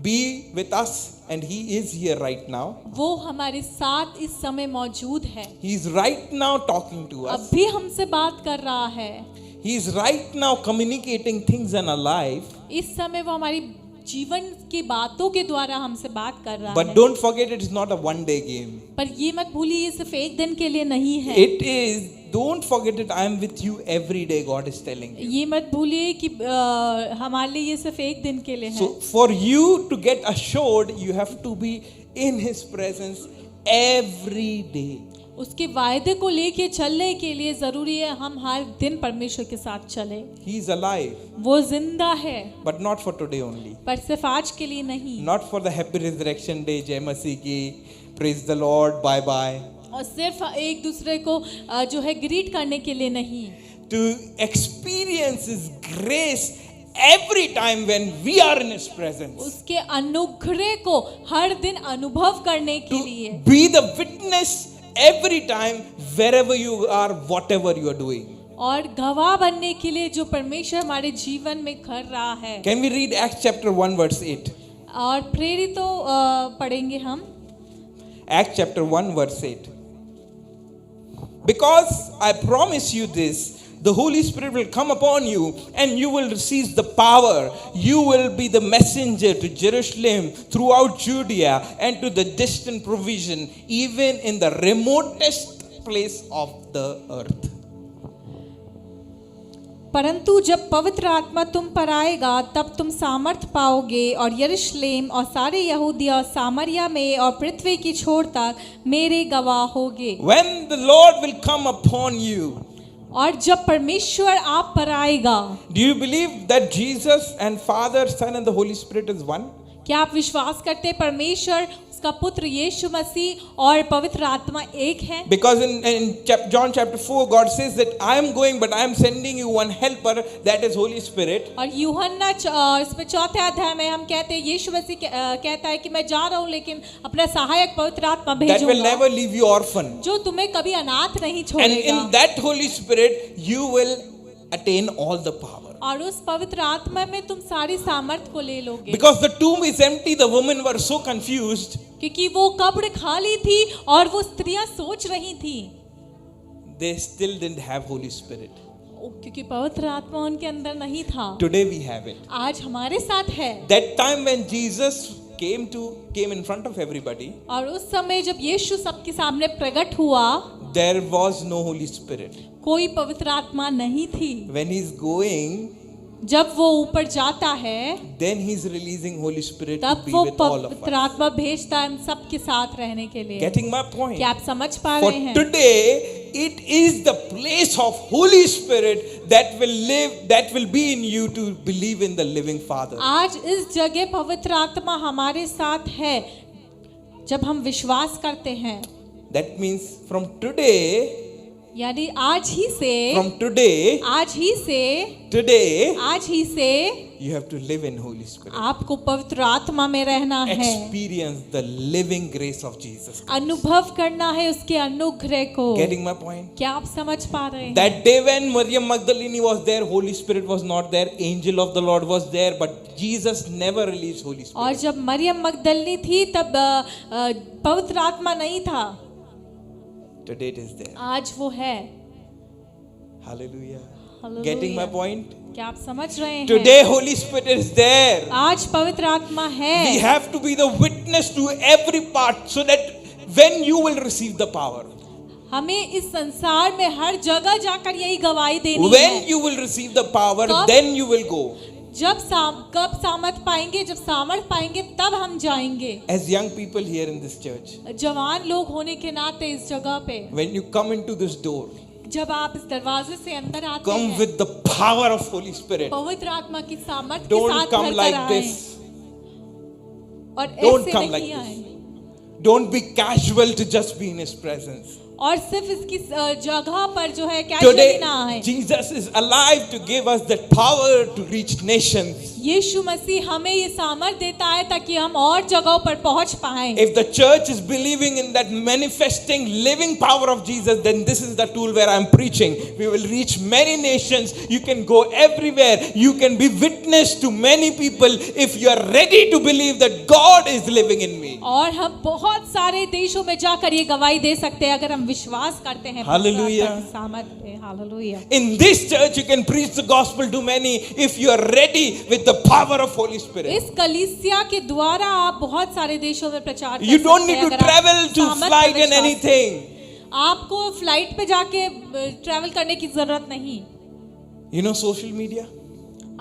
be with us and He is here right now. वो हमारे साथ इस समय मौजूद है। He is right now talking to us. अब भी हमसे बात कर रहा है। He is right now communicating things in our life. इस समय वो हमारी जीवन की बातों के द्वारा हमसे बात कर रहा But है। don't forget, it is not a one-day game. पर ये मत भूलिए ये सिर्फ एक दिन के लिए नहीं है। It is, don't forget it, I am with you every day, God is telling you. ये मत भूलिए कि हमारे लिए ये सिर्फ एक दिन के लिए है। So for you to get assured, you have to be in His presence every day. उसके वायदे को लेके चलने के लिए जरूरी है हम हर दिन परमेश्वर के साथ चलें। He is alive, वो जिंदा है, but not for today only. पर सिर्फ आज के लिए नहीं। Not for the happy resurrection day, Jai Masih ki, praise the Lord, bye bye. और सिर्फ एक दूसरे को जो है ग्रीट करने के लिए नहीं। To experience His grace every time when we are in His presence. उसके अनुग्रह को हर दिन अनुभव करने के लिए। To be the witness every time wherever you are, whatever you are doing. और गवाह बनने के लिए जो परमेश्वर हमारे जीवन में कर रहा है। Can we read Acts chapter 1 verse 8? और प्रेरितों पढ़ेंगे हम। Acts chapter 1 verse 8. Because I promise you this, the Holy Spirit will come upon you and you will receive the power. You will be the messenger to Jerusalem, throughout Judea and to the distant provision, even in the remotest place of the earth. परंतु जब पवित्र आत्मा तुम पर आएगा तब तुम सामर्थ पाओगे और यरूशलेम और सारे यहूदिया और सामरिया में और पृथ्वी की छोर तक मेरे गवाह होगे। When the Lord will come upon you, और जब परमेश्वर आप पर आएगा, do you believe that Jesus and Father, Son and the Holy Spirit is one? क्या आप विश्वास करते हैं परमेश्वर, उसका पुत्र यीशु मसीह और पवित्र आत्मा एक है? Because in John chapter 4, God says that I am going, but I am sending you one helper, that is Holy Spirit. और यूहन्ना इसमें 4थे अध्याय में हम कहते हैं यीशु मसीह कहता है कि मैं जा रहा हूँ लेकिन अपना सहायक पवित्र आत्मा That will भेजूंगा never leave you orphan. जो तुम्हें कभी अनाथ नहीं And छोड़ेगा। in that Holy Spirit, you will attain all the power. और उस पवित्र आत्मा में तुम सारी सामर्थ को ले लोगे। Because the tomb is empty, the women were so confused. क्योंकि वो कब्र खाली थी और वो स्त्रियां सोच रही थी, They still didn't have Holy Spirit. क्योंकि पवित्र आत्मा उनके अंदर नहीं था। Today we have it. आज हमारे साथ है। That time when Jesus came in front of everybody, और उस समय जब यीशु सबके सामने प्रकट हुआ, there was no Holy Spirit. कोई पवित्र आत्मा नहीं थी। When he's going, जब वो ऊपर जाता है then he's releasing Holy Spirit to तब be वो with all of पवित्र us. आत्मा भेजता है हम सबके साथ रहने के लिए। Getting my point? क्या आप समझ पा For रहे हैं? today, it is the place of Holy Spirit that will live, that will be in you to believe in the living Father. आज इस जगह पवित्र आत्मा हमारे साथ है जब हम विश्वास करते हैं। That means from today, यानी आज ही से from today, आज ही से you have to live in Holy Spirit. आपको पवित्र आत्मा में रहना है, Experience the living grace of Jesus. अनुभव करना है उसके अनुग्रह को। Getting my point? क्या आप समझ पा रहे हैं? That day when Maryam Magdalene was there, Holy Spirit was not there, angel of the Lord was there, but Jesus never released Holy Spirit. और जब मरियम मगदलिनी थी तब पवित्र आत्मा नहीं था। Today it is there. आज वो है। Hallelujah. Hallelujah. Getting my point? क्या आप समझ रहे हैं? Today Holy Spirit is there. आज पवित्र आत्मा है। We have to be the witness to every part so that when you will receive the power. हमें इस संसार में हर जगह जाकर यही गवाही देनी When है। you will receive the power, कब? then you will go. कब सामर्थ पाएंगे? जब सामर्थ पाएंगे तब हम जाएंगे। As young people here in this church, जवान लोग होने के नाते इस जगह पे when you come into this door, जब आप इस दरवाजे से अंदर आते come हैं, with the power of Holy Spirit. पवित्र आत्मा की सामर्थ के Don't साथ come भरकर like आएं। this. और Don't ऐसे come like नहीं this. आएं। Don't be casual to just be in His presence. और सिर्फ इसकी जगह पर जो है कैजुअली Today, ना आए। Jesus is alive to give us that power to reach nations. यीशु मसीह हमें ये सामर्थ देता है ताकि हम और जगहों पर पहुंच पाएं। If the church is believing in that manifesting living power of Jesus, then this is the tool where I'm preaching. We will reach many nations. You can go everywhere. You can be witness to many people if you are ready to believe that God is living in me. और हम बहुत सारे देशों में जाकर ये गवाही दे सकते हैं अगर हम विश्वास करते हैं। Hallelujah. सामर्थ पे। Hallelujah. In this church, you can preach the gospel to many if you are ready with the power of Holy Spirit. इस कलीसिया के द्वारा आप बहुत सारे देशों में प्रचार कर You don't सकते need हैं to अगर आप travel to सामर्थ flight में and विश्वास anything. आपको फ्लाइट पे जाके ट्रैवल करने की जरूरत नहीं। You know social media?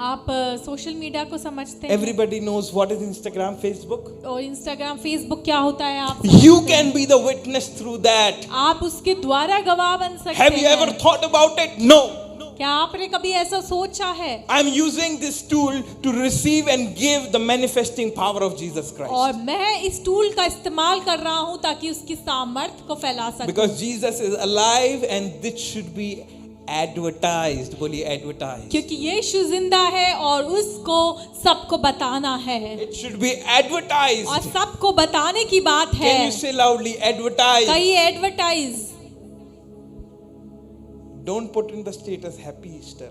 आप सोशल मीडिया को समझते हैं। Everybody knows what is Instagram, Facebook. और इंस्टाग्राम, फेसबुक क्या होता है आप You can be the witness through that. आप उसके द्वारा गवाह बन सकते Have you हैं। ever thought about it? No. क्या आपने कभी ऐसा सोचा है? I'm using this tool to receive and give the manifesting power of Jesus Christ. और मैं इस टूल का इस्तेमाल कर रहा हूँ ताकि उसकी सामर्थ को फैला सकूं। Because Jesus is alive and this should be advertised. बोलिए advertised. क्योंकि यीशु जिंदा है और उसको सबको बताना है It should be advertised. और सबको बताने की बात Can है। you say loudly advertised? कई advertise. Don't put in the status Happy Easter.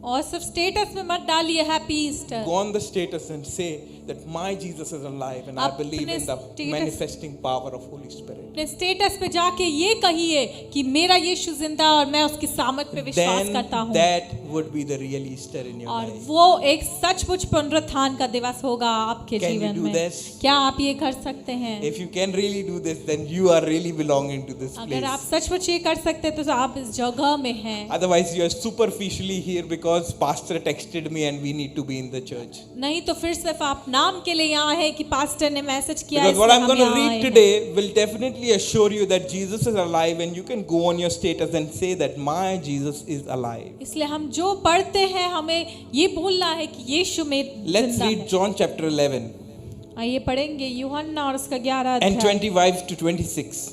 और सिर्फ स्टेटस में मत डालिए happy Easter. Go on the status and say that my Jesus is alive and I अपने believe in the status- manifesting power of Holy Spirit. अपने status पे जाके ये कहिए कि मेरा यीशु जिंदा और मैं उसकी सामर्थ पे विश्वास Then करता हूँ। that would be the real Easter in your और life. वो एक सचमुच पुनरुत्थान का दिवस होगा आपके Can you जीवन do में। this? क्या आप ये कर सकते हैं? If you can really do this, then you are really belonging to this अगर आप place. सचमुच ये कर सकते हैं तो आप इस जगह में हैं। Otherwise, you are superficially here because because pastor texted me and we need to be in the church. नहीं तो फिर सिर्फ आप नाम के लिए यहाँ है कि पास्टर ने मैसेज किया Because what इसलिए I'm हम going to यहाँ आए read हैं। today will definitely assure you that Jesus is alive, and you can go on your status and say that my Jesus is alive. इसलिए हम जो पढ़ते हैं हमें ये बोलना है कि यीशु में Let's जिंदा read है। John chapter 11 आइए पढ़ेंगे यूहन्ना और उसका 11 and अध्याय 25 to 26.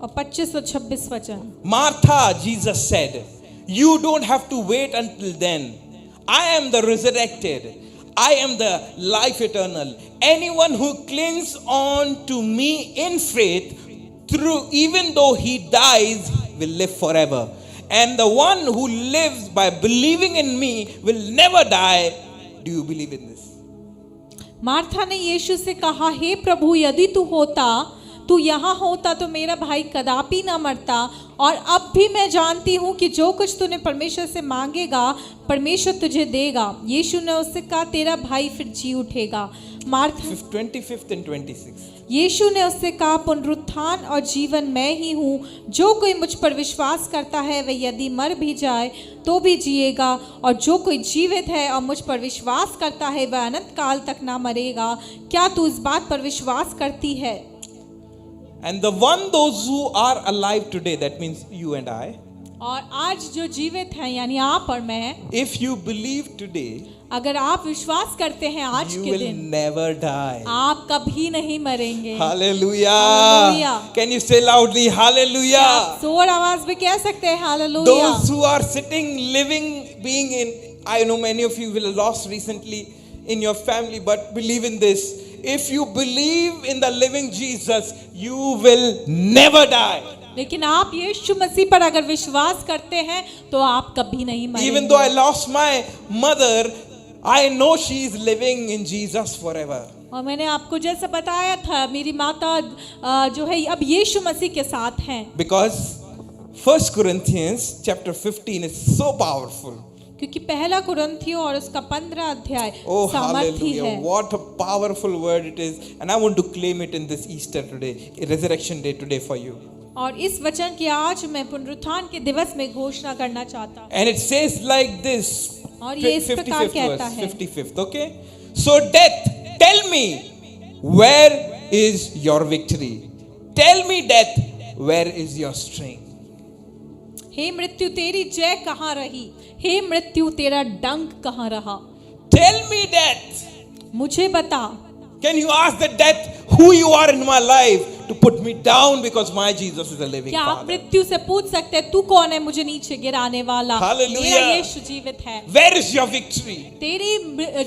और 25 और 26 वचन। Martha, Jesus said, you don't have to wait until then. I am the resurrected. I am the life eternal. Anyone who clings on to me in faith, through even though he dies, will live forever. And the one who lives by believing in me will never die. Do you believe in this? Martha ने यीशु से कहा, हे प्रभु, यदि तू यहाँ होता तो मेरा भाई कदापि न मरता। और अब भी मैं जानती हूँ कि जो कुछ तूने परमेश्वर से मांगेगा परमेश्वर तुझे देगा। यीशु ने उससे कहा, तेरा भाई फिर जी उठेगा। Martha 25th and 26th. यीशु ने उससे कहा, पुनरुत्थान और जीवन मैं ही हूँ। जो कोई मुझ पर विश्वास करता है वह यदि मर भी जाए तो भी जिएगा, और जो कोई जीवित है और मुझ पर विश्वास करता है वह अनंत काल तक ना मरेगा। क्या तू इस बात पर विश्वास करती है? And those who are alive today, that means you and I, और आज जो जीवित हैं यानी आप और मैं, if you believe today, अगर आप विश्वास करते हैं आज you के will दिन, never die. आप कभी नहीं मरेंगे। Hallelujah. Hallelujah. Can you say loudly, hallelujah? आप जोर आवाज में कह सकते हैं hallelujah. Those who are sitting, living, being in, I know many of you will lost recently in your family, but believe in this. If you believe in the living Jesus, you will never die. लेकिन आप यीशु मसीह पर अगर विश्वास करते हैं तो आप कभी नहीं मरेंगे। Even though I lost my mother, I know she is living in Jesus forever. और मैंने आपको जैसा बताया था, मेरी माता जो है अब यीशु मसीह के साथ हैं। Because 1 Corinthians chapter 15 is so powerful. क्योंकि पहला कुरिन्थियों और उसका 15 अध्याय Oh, सामर्थी है। hallelujah. What a powerful word it is. And I want to claim it in this Easter today, Resurrection Day today for you. और इस वचन की आज मैं पुनरुत्थान के दिवस में घोषणा करना चाहता हूँ। And it says like this. और ये इस प्रकार 55th कहता verse, है। 55th, okay? So death, tell me, where is your victory? Tell me, death, where is your strength? हे मृत्यु तेरी जय कहाँ रही? हे मृत्यु तेरा डंक कहाँ रहा? Tell me, death. मुझे बता। Can you ask the death who you are in my life to put me down, because my Jesus is a living क्या आप Father? मृत्यु से पूछ सकते हैं, तू कौन है मुझे नीचे गिराने वाला? Hallelujah. मेरा यीशु जीवित है। Where is your victory? तेरी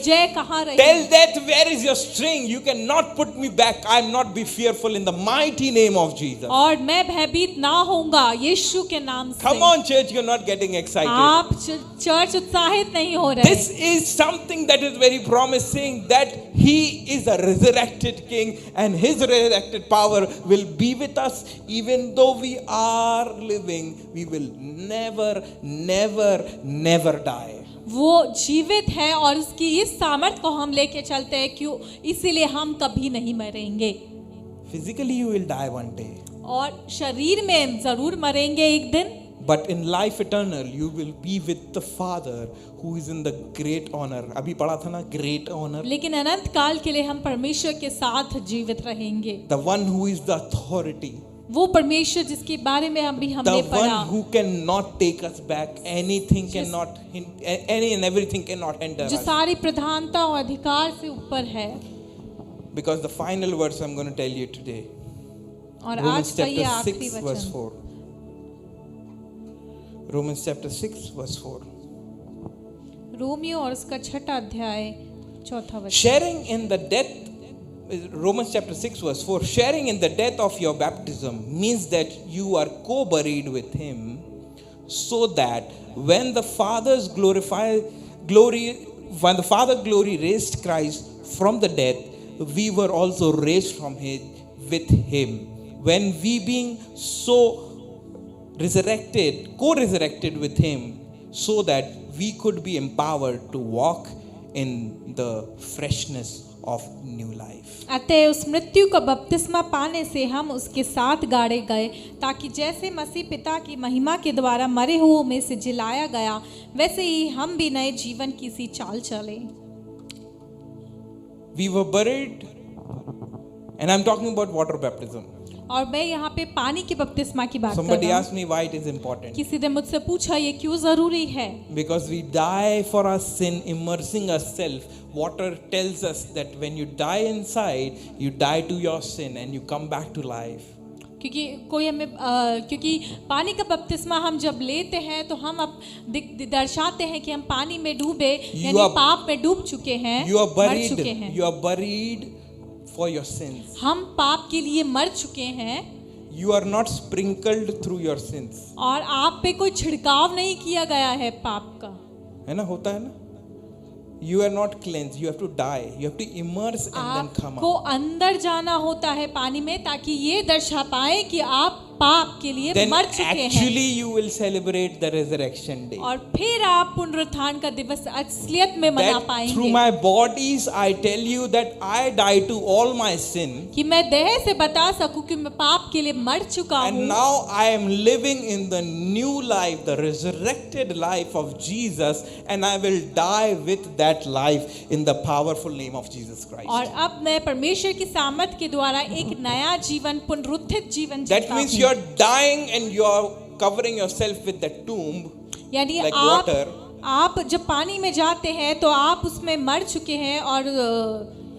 जय कहाँ रही? Tell death, where is your strength? You cannot put me back. I am not be fearful in the mighty name of Jesus. और मैं भयभीत ना होऊंगा यीशु के नाम से। Come on, church, you're not getting excited. आप चर्च उत्साहित नहीं हो रहे। This is something that is very promising, that He is a resurrected King, and His resurrected power will be with us. Even though we are living, we will never, never, never die. वो जीवित है और उसकी इस सामर्थ को हम लेके चलते हैं, क्यों? इसीलिए हम कभी नहीं मरेंगे। Physically, you will die one day. और शरीर में जरूर मरेंगे एक दिन, But in life eternal, you will be with the Father who is in the great honor. अभी पढ़ा था ना, great honor. लेकिन अनंत काल के लिए हम परमेश्वर के साथ जीवित रहेंगे। The one who is the authority. वो परमेश्वर जिसके बारे में हमने The पढ़ा, one who cannot take us back. Anything cannot, any and everything cannot hinder जो us. सारी प्रधानता और अधिकार से ऊपर है। Because the final verse I'm going to tell you today. और आज Romans का ये chapter आखिरी 6 verse वचन। 4. Romans chapter 6 verse 4. रोमियो और उसका 6 अध्याय 4 वचन। Sharing in the death, Romans chapter 6 verse 4, sharing in the death of your baptism means that you are co-buried with Him, so that when the Father glory raised Christ from the dead, we were also raised from it with Him. When we being so co-resurrected with Him, so that we could be empowered to walk in the freshness of new life. अतः उस मृत्यु का बपतिस्मा पाने से हम उसके साथ गाड़े गए, ताकि जैसे मसीह पिता की महिमा के द्वारा मरे हुओं में से जिलाया गया, वैसे ही हम भी नए जीवन की सी चाल चले। We were buried, and I'm talking about water baptism. और मैं यहाँ पे पानी के बपतिस्मा की बात कर Somebody रहा हूँ। asked me why it is important. किसी ने मुझसे पूछा ये क्यों जरूरी है? Because we die for our sin, immersing ourselves. Water tells us that when you die inside, you die to your sin and you come back to life. क्योंकि कोई हमें क्योंकि पानी का बपतिस्मा हम जब लेते हैं तो हम अब दर्शाते हैं कि हम पानी में डूबे, यानी पाप में डूब चुके हैं, You are मर चुके हैं। You are buried for your sins. हम पाप के लिए मर चुके हैं You are not sprinkled through your sins. और आप पे कोई छिड़काव नहीं किया गया है पाप का। है ना, होता है ना? You are not cleansed. You have to die. You have to immerse and then come आपको out. अंदर जाना होता है पानी में, ताकि ये दर्शा पाए कि आप पाप के लिए Then मर चुके हैं। actually you will celebrate the resurrection day. और फिर आप पुनरुत्थान का दिवस असलियत में मना That पाएंगे। through my bodies I tell you that I die to all my sin. कि मैं देह से बता सकूं कि मैं पाप के लिए मर चुका हूँ। And now I am living in the new life, the resurrected life of Jesus, and I will die with that life in the powerful name of Jesus Christ. और अब मैं परमेश्वर की सामर्थ के द्वारा एक नया जीवन, पुनरुत्थित जीवन That जीता means हूँ। you are dying and you are covering yourself with the tomb यानी like आप water. आप जब पानी में जाते हैं तो आप उसमें मर चुके हैं और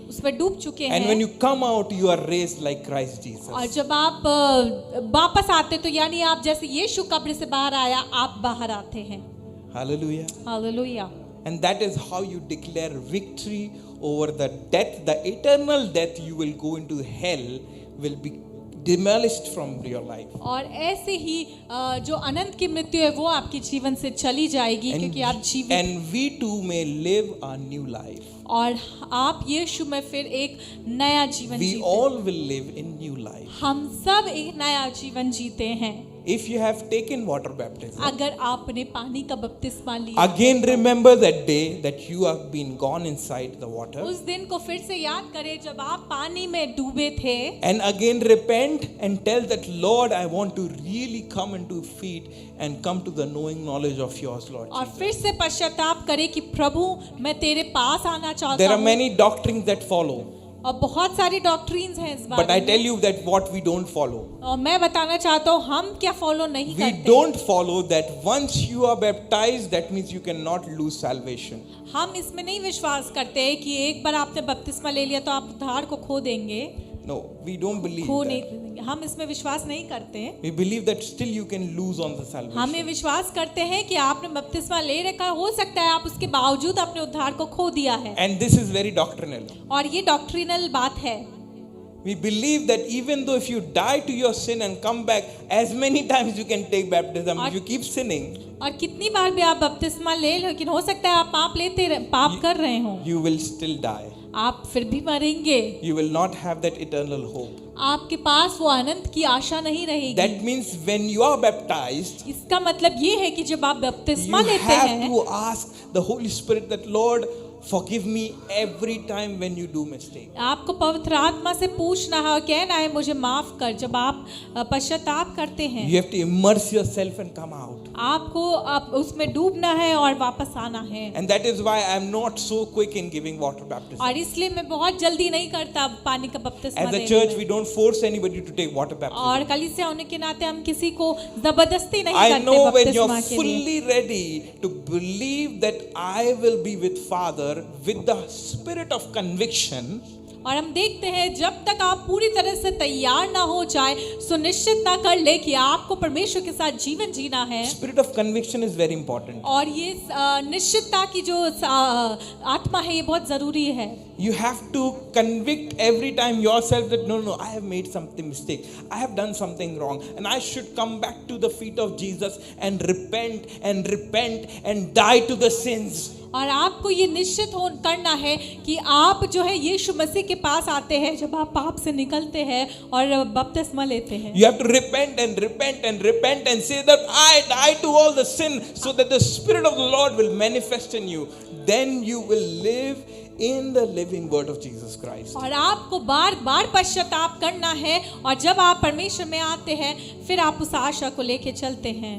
उसमें डूब चुके And when हैं। you come out, you are raised like Christ Jesus. और जब आप वापस आते तो यानी आप जैसे यीशु कब्र से बाहर आया, आप बाहर आते हैं। Hallelujah. Hallelujah. And that is how you declare victory over the death, the eternal death you will go into hell will be demolished from your life. और ऐसे ही जो अनंत की मृत्यु है वो आपके जीवन से चली जाएगी, क्योंकि आप जीवित And we too may live a new life. और आप यीशु में फिर एक नया जीवन We जीते। all will live in new life. हम सब एक नया जीवन जीते हैं If you have taken water baptism, अगर आपने पानी का बपतिस्मा लिया। again remember that day that you have been gone inside the water. उस दिन को फिर से याद करें जब आप पानी में डूबे थे। And again repent and tell that, Lord, I want to really come into feet and come to the knowing knowledge of yours, Lord और Jesus. फिर से पश्चाताप करें कि प्रभु मैं तेरे पास आना चाहता There are हूँ। many doctrines that follow, और बहुत सारी डॉक्ट्रीन्स हैं इस but बारे I में। tell you that what we don't follow. और मैं बताना चाहता हूँ हम क्या फॉलो नहीं We करते। don't follow that once you are baptized, that means you cannot lose salvation. हम इसमें नहीं विश्वास करते कि एक बार आपने बपतिस्मा ले लिया तो आप उद्धार को खो देंगे। No, we don't believe खो that. नहीं देंगे, हम इसमें विश्वास नहीं करते। We believe that still you can lose on the हम ये salvation. विश्वास करते हैं कि आपने बपतिस्मा ले रखा है, हो सकता है आप उसके बावजूद अपने उद्धार को खो दिया है। And this is very doctrinal. और ये डॉक्ट्रिनल बात है। We believe that even though if you die to your sin and come back, as many times you can take baptism, if you keep sinning, और कितनी बार भी आप बपतिस्मा ले, लेकिन हो सकता है आप पाप कर रहे हो, you will still die. आप फिर भी मरेंगे। You will not have that eternal hope. आपके पास वो अनंत की आशा नहीं रहेगी। That means when you are baptized, इसका मतलब ये है कि जब आप you बपतिस्मा लेते have हैं to ask the Holy Spirit that, Lord, forgive me every time when you do mistake. आपको पवित्र आत्मा से पूछना है और कहना है मुझे माफ कर। जब आप पश्चाताप करते हैं You have to immerse yourself and come out. आपको उसमें डूबना है और वापस आना है। And that is why I am not so quick in giving water baptism. और इसलिए मैं बहुत जल्दी नहीं करता पानी का बपतिस्मा As a देने church, में। we don't force anybody to take water baptism. और कलीसिया होने के नाते हम किसी को जबरदस्ती नहीं I करते know when you're बपतिस्मा के लिए। fully ready to believe that I will be with Father with the spirit of conviction, और हम देखते हैं जब तक आप पूरी तरह से तैयार ना हो जाए, सुनिश्चित ना कर ले कि आपको परमेश्वर के साथ जीवन जीना है। spirit of conviction is very important. और ये निश्चितता की जो आत्मा है ये बहुत जरूरी है। You have to convict every time yourself that no, I have made something mistake. I have done something wrong, and I should come back to the feet of Jesus and repent and die to the sins. और आपको ये निश्चित करना है कि आप जो है यीशु मसीह के पास आते हैं जब आप पाप से निकलते हैं और बपतिस्मा लेते हैं। You have to repent and repent and repent and say that I die to all the sin so that the Spirit of the Lord will manifest in you. Then you will live in the living word of Jesus Christ. और आपको बार बार पश्चाताप करना है और जब आप परमेश्वर में आते हैं फिर आप उस आशा को लेके चलते हैं।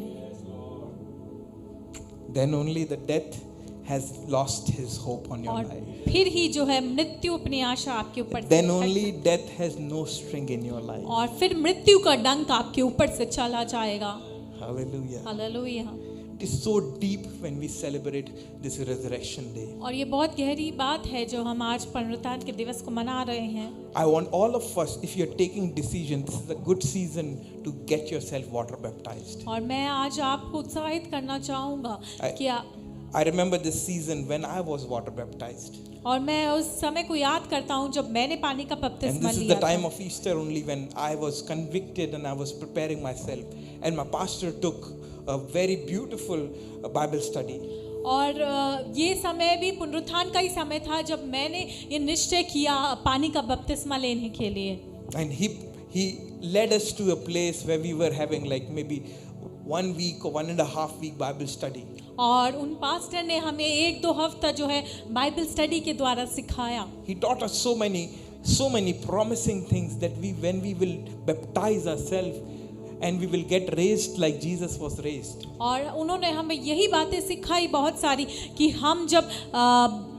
Then only the death has lost his hope on your और life. फिर ही जो है मृत्यु अपनी आशा आपके ऊपर Then से only death has no string in your life. और फिर मृत्यु का डंक आपके ऊपर से चला जाएगा। Hallelujah. Hallelujah. It is so deep when we celebrate this resurrection day. और ये बहुत गहरी बात है जो हम आज पुनरुत्थान के दिवस को मना रहे हैं। I want all of us, if you're taking decision, this is a good season to get yourself water baptized. और मैं आज आपको उत्साहित करना चाहूँगा कि I remember this season when I was water baptized. और मैं उस समय को याद करता हूँ जब मैंने पानी का And बपतिस्मा this is लिया the time था। of Easter only when I was convicted and I was preparing myself. And my pastor took a very beautiful Bible study. और ये समय भी पुनरुत्थान का ही समय था जब मैंने ये निश्चय किया पानी का बपतिस्मा लेने के लिए। And he led us to a place where we were having like maybe 1 week or 1.5 week Bible study. और उन पास्टर ने हमें 1-2 हफ्ता जो है बाइबल स्टडी के द्वारा सिखाया। He taught us so many promising things that when we will baptize ourselves and we will get raised like Jesus was raised. और उन्होंने हमें यही बातें सिखाई बहुत सारी कि हम जब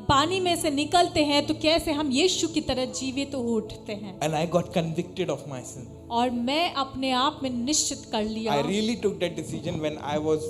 पानी में से निकलते हैं तो कैसे हम यीशु की तरह जीवित उठते हैं। And I got convicted of my sin. और मैं अपने आप में निश्चित कर लिया। I really took that decision when I was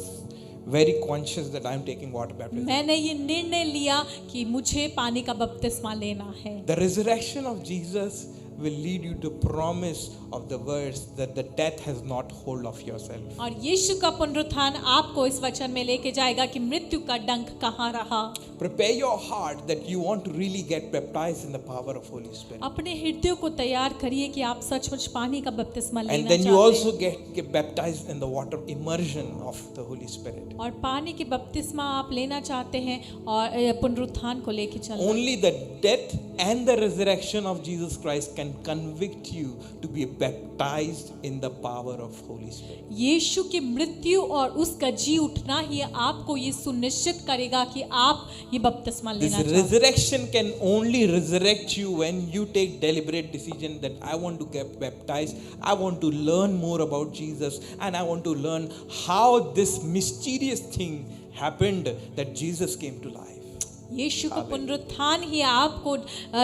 very conscious that I am taking water baptism. मैंने ये निर्णय लिया कि मुझे पानी का बपतिस्मा लेना है। The resurrection of Jesus will lead you to promise of the verse that the death has not hold of yourself. और यीशु का पुनरुत्थान आपको इस वचन में लेके जाएगा कि मृत्यु का डंक कहाँ रहा। Prepare your heart that you want to really get baptized in the power of Holy Spirit. अपने हृदय को तैयार करिए कि आप सचमुच पानी का बपतिस्मा लेना And then you चाहते also हैं। get baptized in the water immersion of the Holy Spirit. और पानी के बपतिस्मा आप लेना चाहते हैं और पुनरुत्थान को लेके चलना। Only the death and the resurrection of Jesus Christ can convict you to be baptized in the power of Holy Spirit. यीशु की मृत्यु और उसका जी उठना ही आपको ये सुनिश्चित करेगा कि आप ये बपतिस्मा This लेना चाहते हैं। resurrection can only resurrect you when you take deliberate decision that I want to get baptized, I want to learn more about Jesus, and I want to learn how this mysterious thing happened that Jesus came to life. यीशु का पुनरुत्थान ही आपको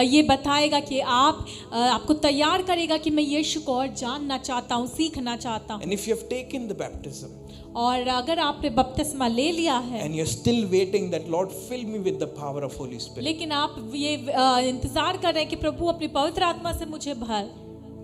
ये बताएगा कि आपको तैयार करेगा कि मैं यीशु को और जानना चाहता हूँ, सीखना चाहता हूँ। And if you have taken the baptism और अगर आपने बपतिस्मा ले लिया है and you're still waiting that Lord fill me with the power of Holy Spirit, लेकिन आप ये इंतजार कर रहे हैं कि प्रभु अपनी पवित्र आत्मा से मुझे भर,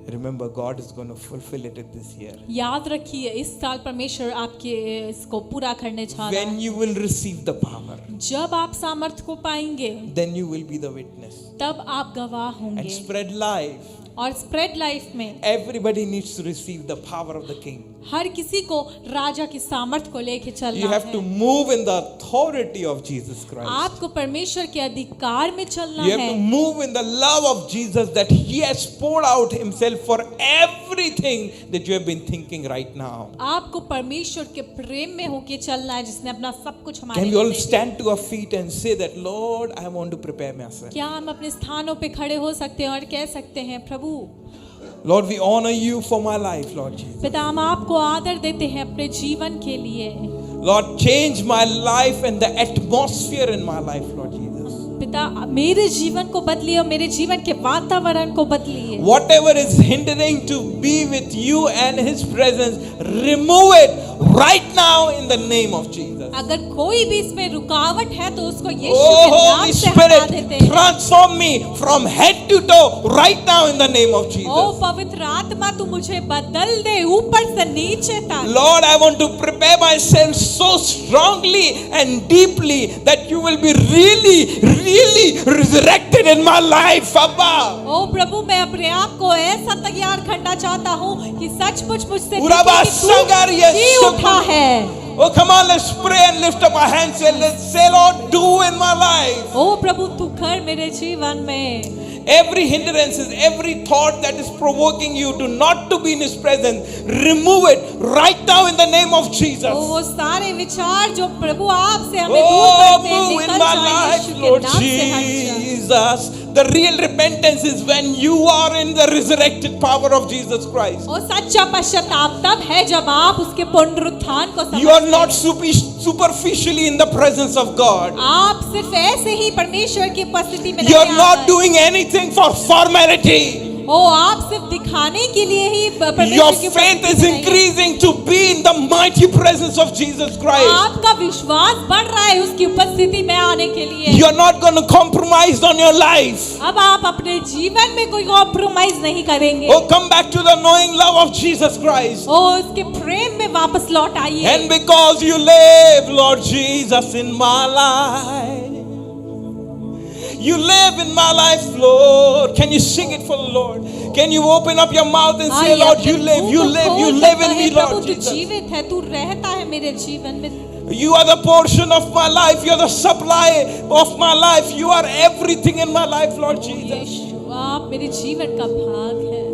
remember God is going to fulfill it this year. याद रखिए इस साल परमेश्वर आपके इसको पूरा करने जा रहा When है। you will receive the power, जब आप सामर्थ को पाएंगे then you will be the witness तब आप गवाह and होंगे। spread life. और स्प्रेड लाइफ में Everybody needs to receive the power of the King. हर किसी को राजा की सामर्थ को लेके You चलना have है। to move in the authority of Jesus Christ. आपको परमेश्वर के अधिकार में चलना You have है। to move in the love of Jesus that He has poured out Himself for everything that you have been thinking right now. आपको परमेश्वर के प्रेम में होके चलना है जिसने अपना सब कुछ हमारे Can we लिए all दे दिया। stand to our feet and say that, Lord, I want to prepare myself. क्या हम अपने स्थानों पे खड़े हो सकते हैं और कह सकते हैं प्रभु Lord, we honor you for my life, Lord Jesus. पिता हम आपको आदर देते हैं अपने जीवन के लिए। Lord, change my life and the atmosphere in my life, Lord Jesus. पिता मेरे जीवन को बदलिए और मेरे जीवन के वातावरण को बदलिए। Whatever is hindering to be with you and His presence, remove it right now in the name of Jesus. अगर कोई भी इसमें रुकावट है तो उसको यीशु Oh, के नाम Holy से हटा देते Spirit, हैं। transform me from head to toe right now in the name of O Jesus. पवित्र आत्मा तू मुझे बदल दे ऊपर से नीचे तक। Lord, I want to prepare myself so strongly and deeply that you will be really resurrected in my life, Abba. ओ प्रभु मैं अपने आप को ऐसा तैयार करना चाहता हूँ कि सचमुच मुझसे Uraba दिखे कि तू sangar yes जी उठा है। Oh, come on, let's pray and lift up our hands and let's say, Lord, do in my life. ओ प्रभु तू कर मेरे जीवन में Every hindrances, every thought that is provoking you to not to be in His presence, remove it right now in the name of Jesus. ओ वो सारे विचार जो प्रभु आपसे हमें दूर Oh, करते हैं move in निकल my जाए life, यीशु के Lord नाम से हट जाए। Jesus. The real repentance is when you are in the resurrected power of Jesus Christ. और सच्चा पश्चाताप तब है जब आप उसके पुनरुत्थान को You are समझते not हैं। superficially in the presence of God. आप सिर्फ ऐसे ही परमेश्वर की उपस्थिति में You are नहीं not आए। doing anything for formality. ओ आप सिर्फ दिखाने के लिए ही Your परमेश्वर की faith उपस्थिति is में नहीं आए। increasing to be in the mighty presence of Jesus Christ. आपका विश्वास बढ़ रहा है उसकी उपस्थिति में आने के लिए। You are not going to compromise on your life. अब आप अपने जीवन में कोई कॉम्प्रोमाइज नहीं करेंगे। Oh, come back to the knowing love of Jesus Christ. ओ उसके प्रेम में वापस लौट आइए। And because you live, Lord Jesus, in my life. You live in my life, Lord. Can you sing it for the Lord? Can you open up your mouth and say, आइए, Lord, अपने you live, मुंह you को live, खोल you कर live in कहें, me, प्रभु Lord तू Jesus. जीवित है, तू रहता है मेरे जीवन में। You are the portion of my life. You are the supply of my life. You are everything in my life, Lord Jesus. यीशु आप मेरे जीवन का भाग है।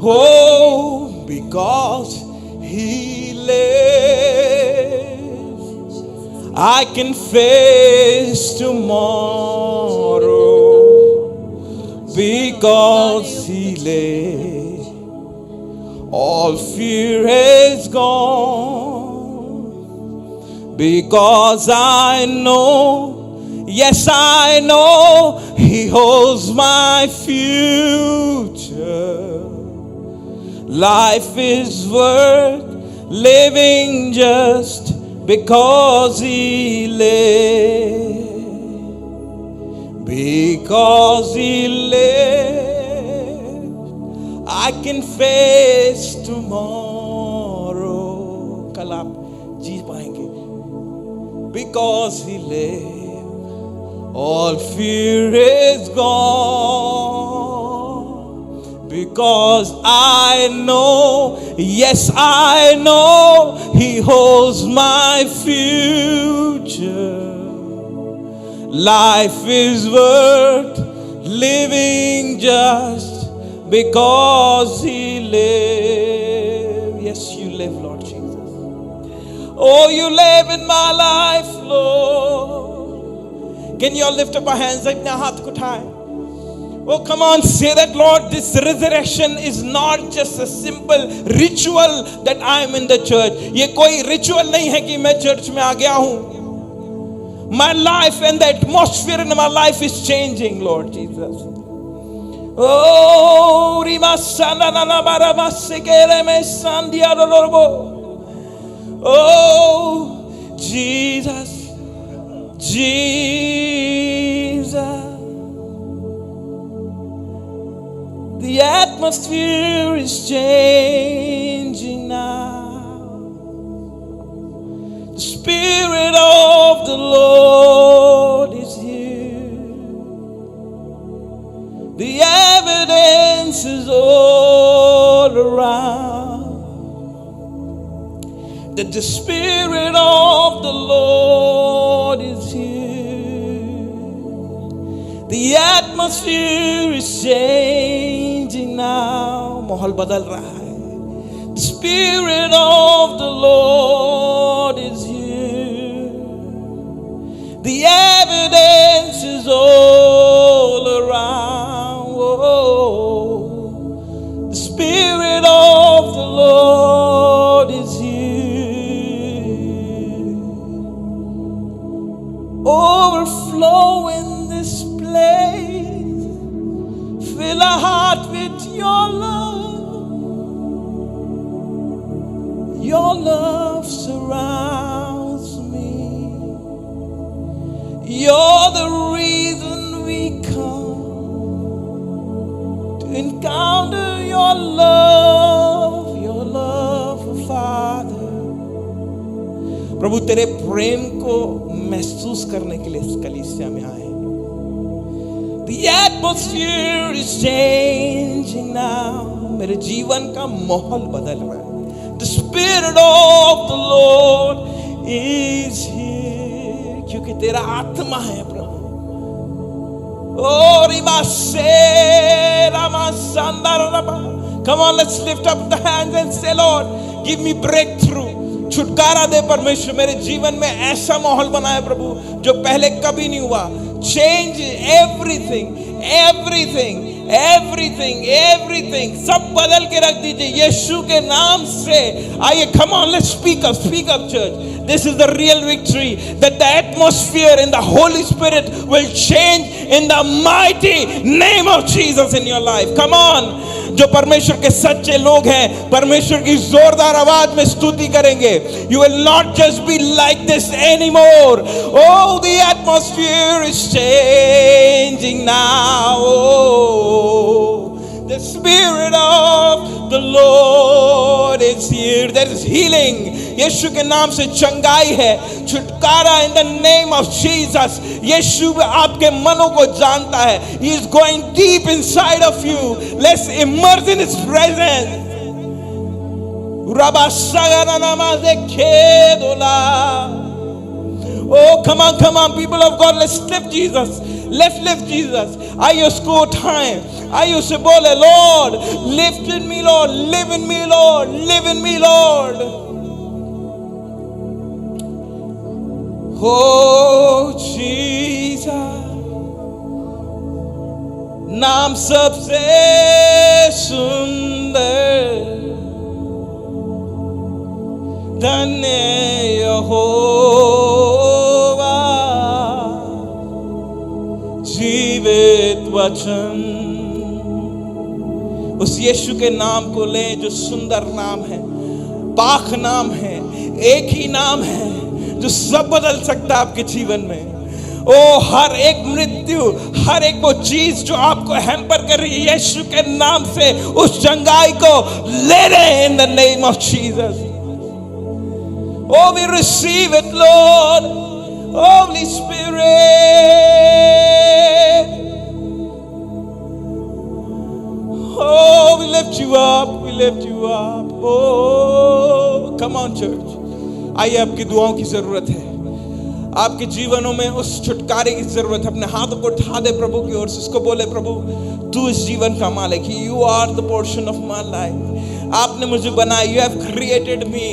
Oh, because He lives, I can face tomorrow. Because He lives, all fear is gone. Because I know, yes, I know He holds my future. Life is worth living just because He lives. Because He lives, I can face tomorrow. कल आप जी पाएंगे. Because He lives, all fear is gone. Because I know, yes, I know He holds my future. Life is worth living just because He lives. Yes, you live, Lord Jesus. Oh, you live in my life, Lord. Can you all lift up our hands? अपने हाथ को उठाएं. Oh, come on, say that, Lord, this resurrection is not just a simple ritual that I am in the church. ये कोई ritual नहीं है कि मैं church में आ गया हूँ. My life and the atmosphere in my life is changing, Lord Jesus. Oh, Rima Sanana Barama Sekere me Sandia Lorbo. Oh, Jesus, Jesus. The atmosphere is changing now. The Spirit of the Lord is here. The evidence is all around that the Spirit of the Lord is here. The atmosphere is changing now. माहौल बदल रहा है. The Spirit of the Lord is here. The evidence is all around. Oh, the Spirit of the Lord is here. Overflow in this place. Fill our heart with your love. Your love surrounds me. You're the reason we come to encounter your love, Father. प्रभु तेरे प्रेम को महसूस करने के लिए इस कलीसिया में आए. The atmosphere is changing now. मेरे जीवन का माहौल बदल रहा है. The Spirit of the Lord is here, क्योंकि तेरा आत्मा है प्रभु। ओ रिबा से रामा सांदार रबा। Come on, let's lift up the hands and say, Lord, give me breakthrough. छुटकारा दे परमेश्वर, मेरे जीवन में ऐसा माहौल बनाए प्रभु जो पहले कभी नहीं हुआ। Change everything, everything, everything, everything, सब बदल के रख दीजिए यीशु के नाम से। आइए, come on, let's speak up church. This is the real victory, that the atmosphere in the Holy Spirit will change in the mighty name of Jesus in your life. Come on, जो परमेश्वर के सच्चे लोग हैं परमेश्वर की जोरदार आवाज में स्तुति करेंगे। You will not just be like this anymore. Oh, the atmosphere is changing now. Oh, the Spirit of the Lord is here. There is healing. यीशु के नाम से चंगाई है, छुटकारा in the name of Jesus. यीशु आपके मनों को जानता है. He is going deep inside of you. Let's immerse in His presence. Oh, come on, people of God, let's lift Jesus. Let's lift Jesus. आइए उसको उठाएं, आइए उसे बोले, Lord, lift in me, Lord, live in me, Lord, live in me, Lord. Oh Jesus, नाम सबसे सुंदर, धन्य यहोवा, जीवित वचन। उस यीशु के नाम को लें जो सुंदर नाम है, पाक नाम है, एक ही नाम है जो सब बदल सकता है आपके जीवन में। ओ हर एक मृत्यु, हर एक वो चीज जो आपको हैम्पर कर रही है, यीशु के नाम से उस चंगाई को ले रहे हैं इन the name of Jesus. Oh, we receive it, Lord. Holy Spirit. Oh, we lift you up. We lift you up. Oh, come on, church. आइए, आपकी दुआओं की जरूरत है, आपके जीवनों में उस छुटकारे की जरूरत है। अपने हाथों को उठा दे प्रभु की ओर से, उसको बोले, प्रभु तू इस जीवन का मालिक है। You are the portion of my life. आपने मुझे बनाया. You have created me.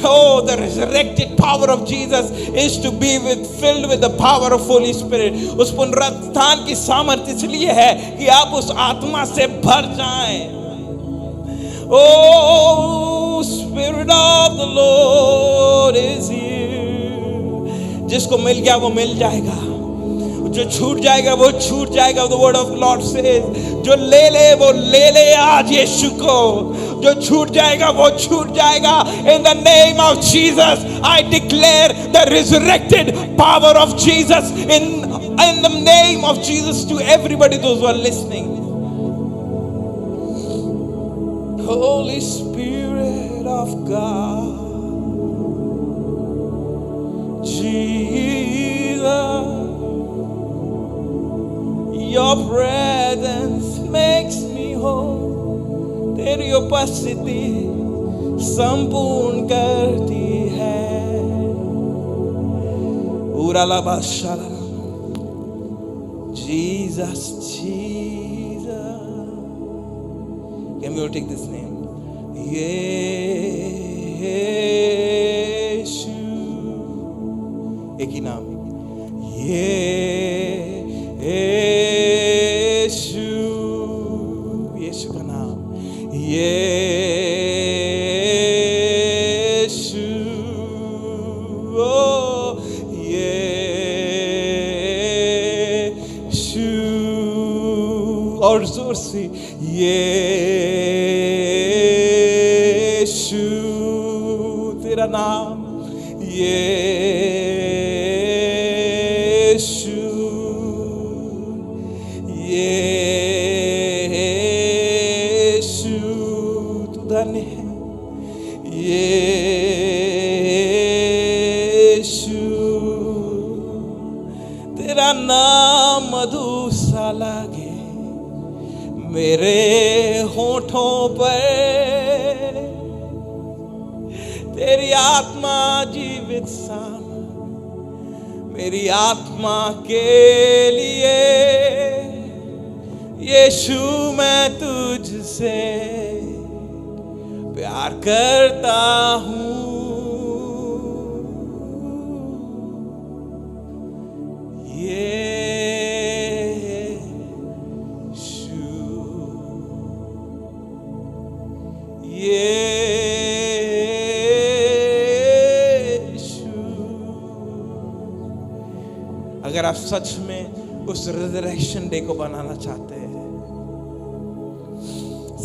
Oh, the resurrected power of Jesus is to be filled with the power of Holy Spirit. उस पुनरुत्थान की सामर्थ्य इसलिए है कि आप उस आत्मा से भर जाएं। Oh, Spirit of the Lord is here. जिसको मिल गया वो मिल जाएगा, जो छूट जाएगा वो छूट जाएगा। The word of Lord says, जो ले ले वो ले ले आज यीशु को, जो छूट जाएगा वो छूट जाएगा। In the name of Jesus, I declare the resurrected power of Jesus in the name of Jesus to everybody, those who are listening. Holy Spirit of God, Jesus, your presence makes me whole. तेरी उपस्थिति संपूर्ण करती है। उराला बाशाला, Jesus, Jesus. Can we all take this name? यीशु, एक ही नाम, यीशु, यीशु का नाम, यीशु, ओ यीशु, और जोर से यीशु, तेरा नाम यीशु, यीशु, तू धन्य है यीशु, तेरा नाम मधु सा लगे मेरे होठों पर, तेरी आत्मा जीवित साम मेरी आत्मा के लिए यीशु मैं तुझसे प्यार करता हूँ अगर आप सच में उस रिजरेक्शन डे को बनाना चाहते हैं,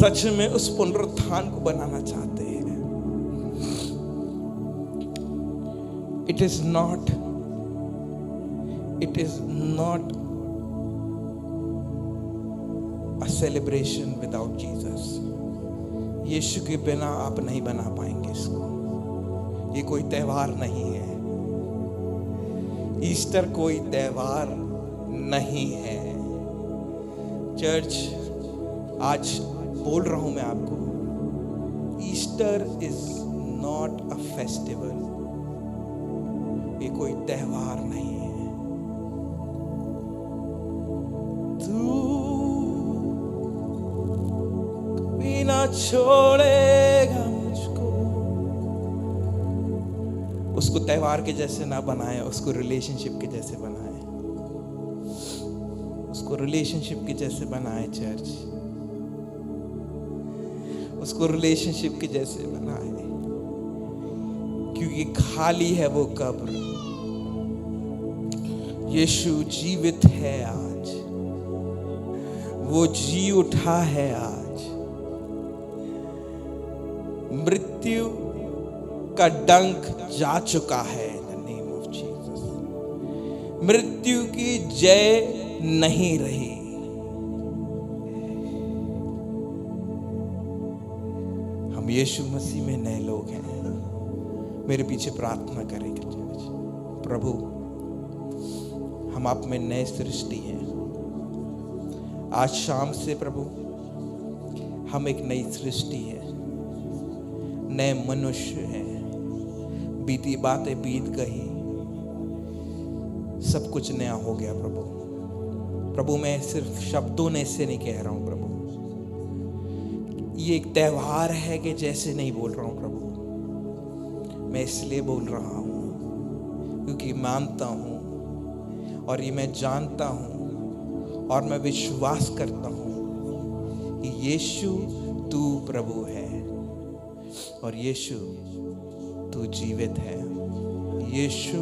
सच में उस पुनरुत्थान को बनाना चाहते हैं, it is not a celebration without Jesus. यीशु के बिना आप नहीं बना पाएंगे इसको। ये कोई त्योहार नहीं है, ईस्टर कोई त्योहार नहीं है। चर्च, आज बोल रहा हूं मैं आपको, Easter is not a festival. ये कोई त्योहार नहीं है। तू कभी ना छोड़ेगा मुझको। उसको त्योहार के जैसे ना बनाए, उसको रिलेशनशिप के जैसे बनाए, उसको रिलेशनशिप के जैसे बनाए। चर्च, उसको रिलेशनशिप के जैसे बनाए, क्योंकि खाली है वो कब्र। यीशु जीवित है आज, वो जी उठा है आज। मृत्यु का डंक जा चुका है। इन द नेम ऑफ जीसस मृत्यु की जय नहीं रही। हम यीशु मसीह में नए लोग हैं। मेरे पीछे प्रार्थना करेंगे। प्रभु, हम आप में नए सृष्टि हैं। आज शाम से प्रभु हम एक नई सृष्टि है, नए मनुष्य हैं। बीती बातें बीत गई, सब कुछ नया हो गया। प्रभु, प्रभु मैं सिर्फ शब्दों ने से नहीं कह रहा हूं प्रभु, ये एक त्योहार है कि जैसे नहीं बोल रहा हूं प्रभु। मैं इसलिए बोल रहा हूं क्योंकि मानता हूं और ये मैं जानता हूं और मैं विश्वास करता हूं कि यीशु तू प्रभु है और यीशु तू जीवित है। यीशु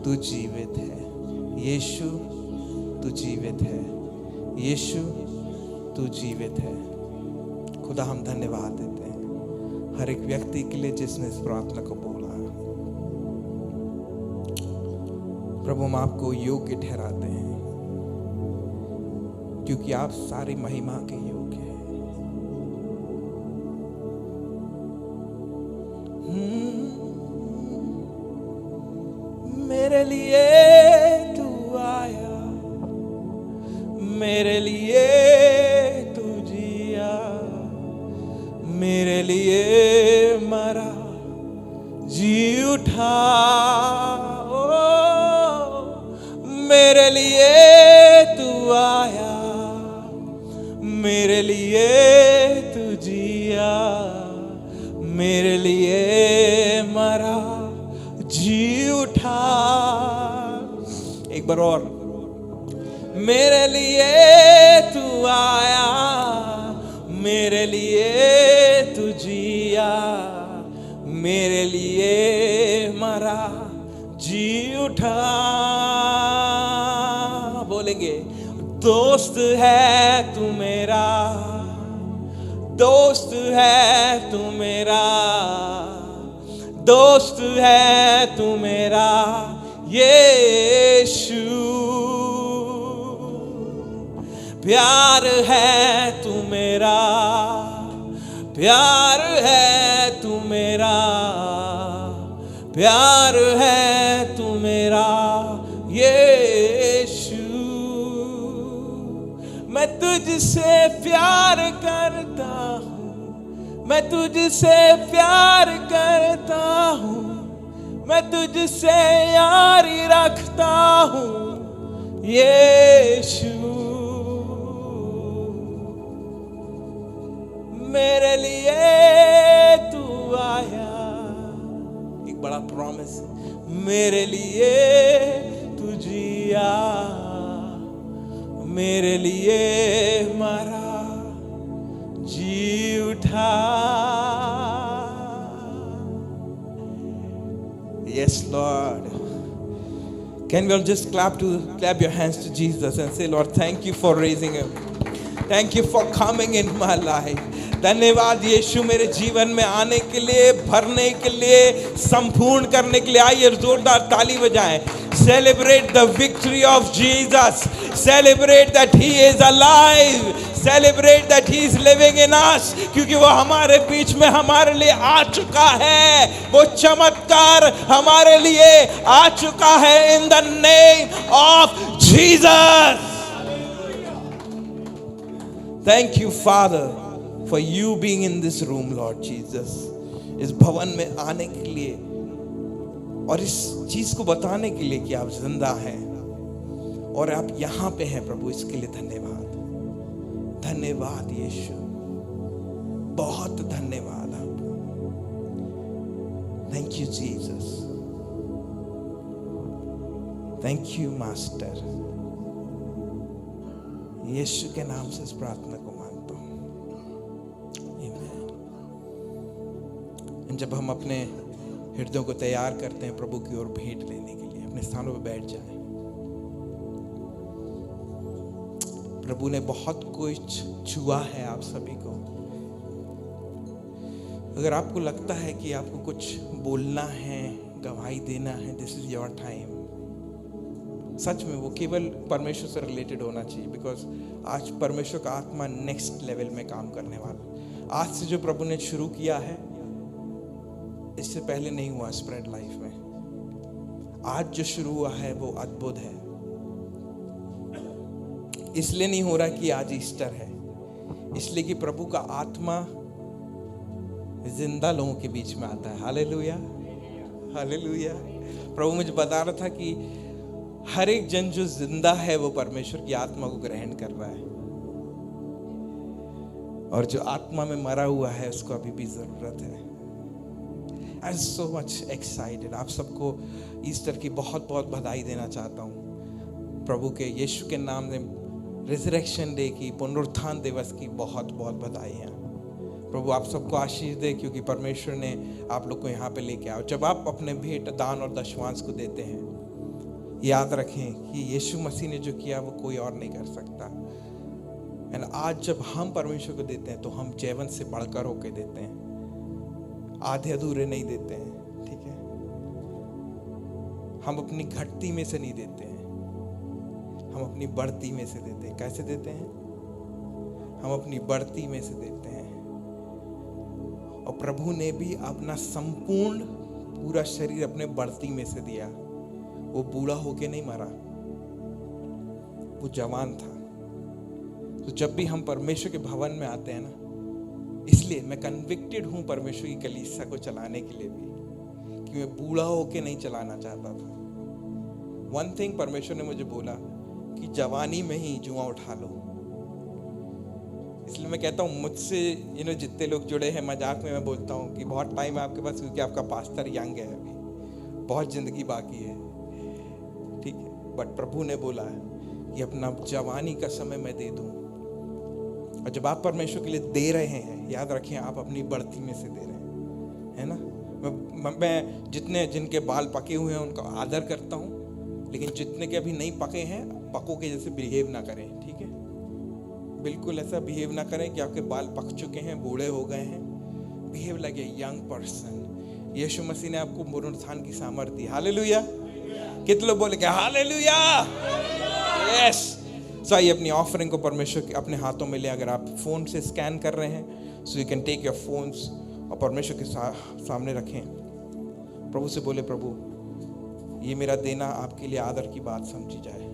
तू जीवित है। यीशु तू जीवित है। यीशु तू जीवित है। खुदा, हम धन्यवाद देते हैं हर एक व्यक्ति के लिए जिसने इस प्रार्थना को बोला। प्रभु, हम आपको योग्य ठहराते हैं क्योंकि आप सारी महिमा के योग्य हैं। मेरे लिए तू आया, मेरे लिए तू जिया, मेरे लिए मरा, जी उठा। ओ मेरे लिए तू आया, मेरे लिए तू जिया, मेरे लिए मरा, जी उठा। एक बार और, मेरे लिए तू आया, मेरे लिए तू जिया, मेरे लिए मरा, जी उठा। बोलेंगे, दोस्त है तू मेरा, दोस्त है तू मेरा, दोस्त है तू मेरा यीशु। प्यार है तू मेरा, प्यार है तू मेरा, प्यार है तू मेरा यीशु। मैं तुझसे प्यार करता हूँ, मैं तुझसे प्यार करता हूँ, मैं तुझसे यारी रखता हूँ यीशु, मेरे लिए तू आया। एक बड़ा प्रॉमिस, मेरे लिए तू जिया, मेरे लिए मरा, जी उठा। Yes, Lord. Can we all just clap your hands to Jesus and say, Lord, thank you for raising him. Thank you for coming in my life. धन्यवाद यीशु मेरे जीवन में आने के लिए, भरने के लिए, संपूर्ण करने के लिए। आइए जोरदार ताली बजाएं। Celebrate the victory of Jesus. Celebrate that he is alive. Celebrate that he is living in us. क्योंकि वो हमारे बीच में हमारे लिए आ चुका है। वो चमत्कार हमारे लिए आ चुका है। In the name of Jesus. Thank you, Father, for you being in this room, Lord Jesus. इस भवन में आने के लिए और इस चीज को बताने के लिए कि आप जिंदा हैं और आप यहां पे हैं प्रभु, इसके लिए धन्यवाद। धन्यवाद यीशु, बहुत धन्यवाद आपको। Thank you Jesus, thank you master. यीशु के नाम से इस प्रार्थना को मांगता हूं, आमीन। जब हम अपने हृदयों को तैयार करते हैं प्रभु की ओर भेंट लेने के लिए, अपने स्थानों पर बैठ जाएं। प्रभु ने बहुत कुछ छुआ है आप सभी को। अगर आपको लगता है कि आपको कुछ बोलना है, गवाही देना है, दिस इज योर टाइम। सच में वो केवल परमेश्वर से रिलेटेड होना चाहिए, बिकॉज आज परमेश्वर का आत्मा नेक्स्ट लेवल में काम करने वाला। आज से जो प्रभु ने शुरू किया है, इससे पहले नहीं हुआ स्प्रेड लाइफ में। आज जो शुरू हुआ है वो अद्भुत है। इसलिए नहीं हो रहा कि आज ईस्टर है, इसलिए कि प्रभु का आत्मा जिंदा लोगों के बीच में आता है। Hallelujah, hallelujah. प्रभु मुझे बता रहा था कि हर एक जन जो जिंदा है वो परमेश्वर की आत्मा को ग्रहण कर रहा है, और जो आत्मा में मरा हुआ है उसको अभी भी जरूरत है। I am so much excited. आप सबको ईस्टर की बहुत बहुत बधाई देना चाहता हूँ। प्रभु के यीशु के नाम में रिजरेक्शन डे की, पुनरुत्थान दिवस की बहुत बहुत बधाइयाँ। प्रभु आप सबको आशीष दे, क्योंकि परमेश्वर ने आप लोग को यहाँ पे लेके आओ। जब आप अपने भेंट, दान और दशमांश को देते हैं, याद रखें कि यीशु मसीह ने जो किया वो कोई और नहीं कर सकता। एंड आज जब हम परमेश्वर को देते हैं तो हम जीवन से बढ़कर होके देते हैं, आधे अधूरे नहीं देते हैं, ठीक है। हम अपनी घटती में से नहीं देते हैं, हम अपनी बढ़ती में से देते हैं। कैसे देते हैं? हम अपनी बढ़ती में से देते हैं। और प्रभु ने भी अपना संपूर्ण पूरा शरीर अपने बढ़ती में से दिया। वो बूढ़ा होके नहीं मरा, वो जवान था। तो जब भी हम परमेश्वर के भवन में आते हैं ना, इसलिए मैं कन्विक्टेड हूं परमेश्वर की कलीसिया को चलाने के लिए भी, कि मैं बूढ़ा होके नहीं चलाना चाहता था। वन थिंग परमेश्वर ने मुझे बोला कि जवानी में ही जुआ उठा लो। इसलिए मैं कहता हूँ, मुझसे जितने लोग जुड़े हैं, मजाक में मैं बोलता हूँ कि बहुत टाइम है आपके पास, क्योंकि आपका पास्टर यंग है, अभी बहुत जिंदगी बाकी है, ठीक है। बट प्रभु ने बोला कि अपना जवानी का समय मैं दे दूँ। और जब आप परमेश्वर के लिए दे रहे हैं, याद रखें आप अपनी बढ़ती में से दे रहे हैं, है ना। मैं जिनके बाल पके हुए हैं उनका आदर करता हूँ, लेकिन जितने के अभी नहीं पके हैं, पकों के जैसे बिहेव ना करें, ठीक है। बिल्कुल ऐसा बिहेव ना करें कि आपके बाल पक चुके हैं, बूढ़े हो गए हैं। Behave like a young person. यीशु मसीह ने आपको पुनरुत्थान की सामर्थ्य दी। हालेलुया। कितने लोग बोले क्या हालेलुया? यस। सो आइए अपनी ऑफरिंग को परमेश्वर के अपने हाथों में ले। अगर आप फोन से स्कैन कर रहे हैं, so you can take your phones और परमेश्वर के सामने रखें। प्रभु से बोले, प्रभु ये मेरा देना आपके लिए आदर की बात समझी जाए।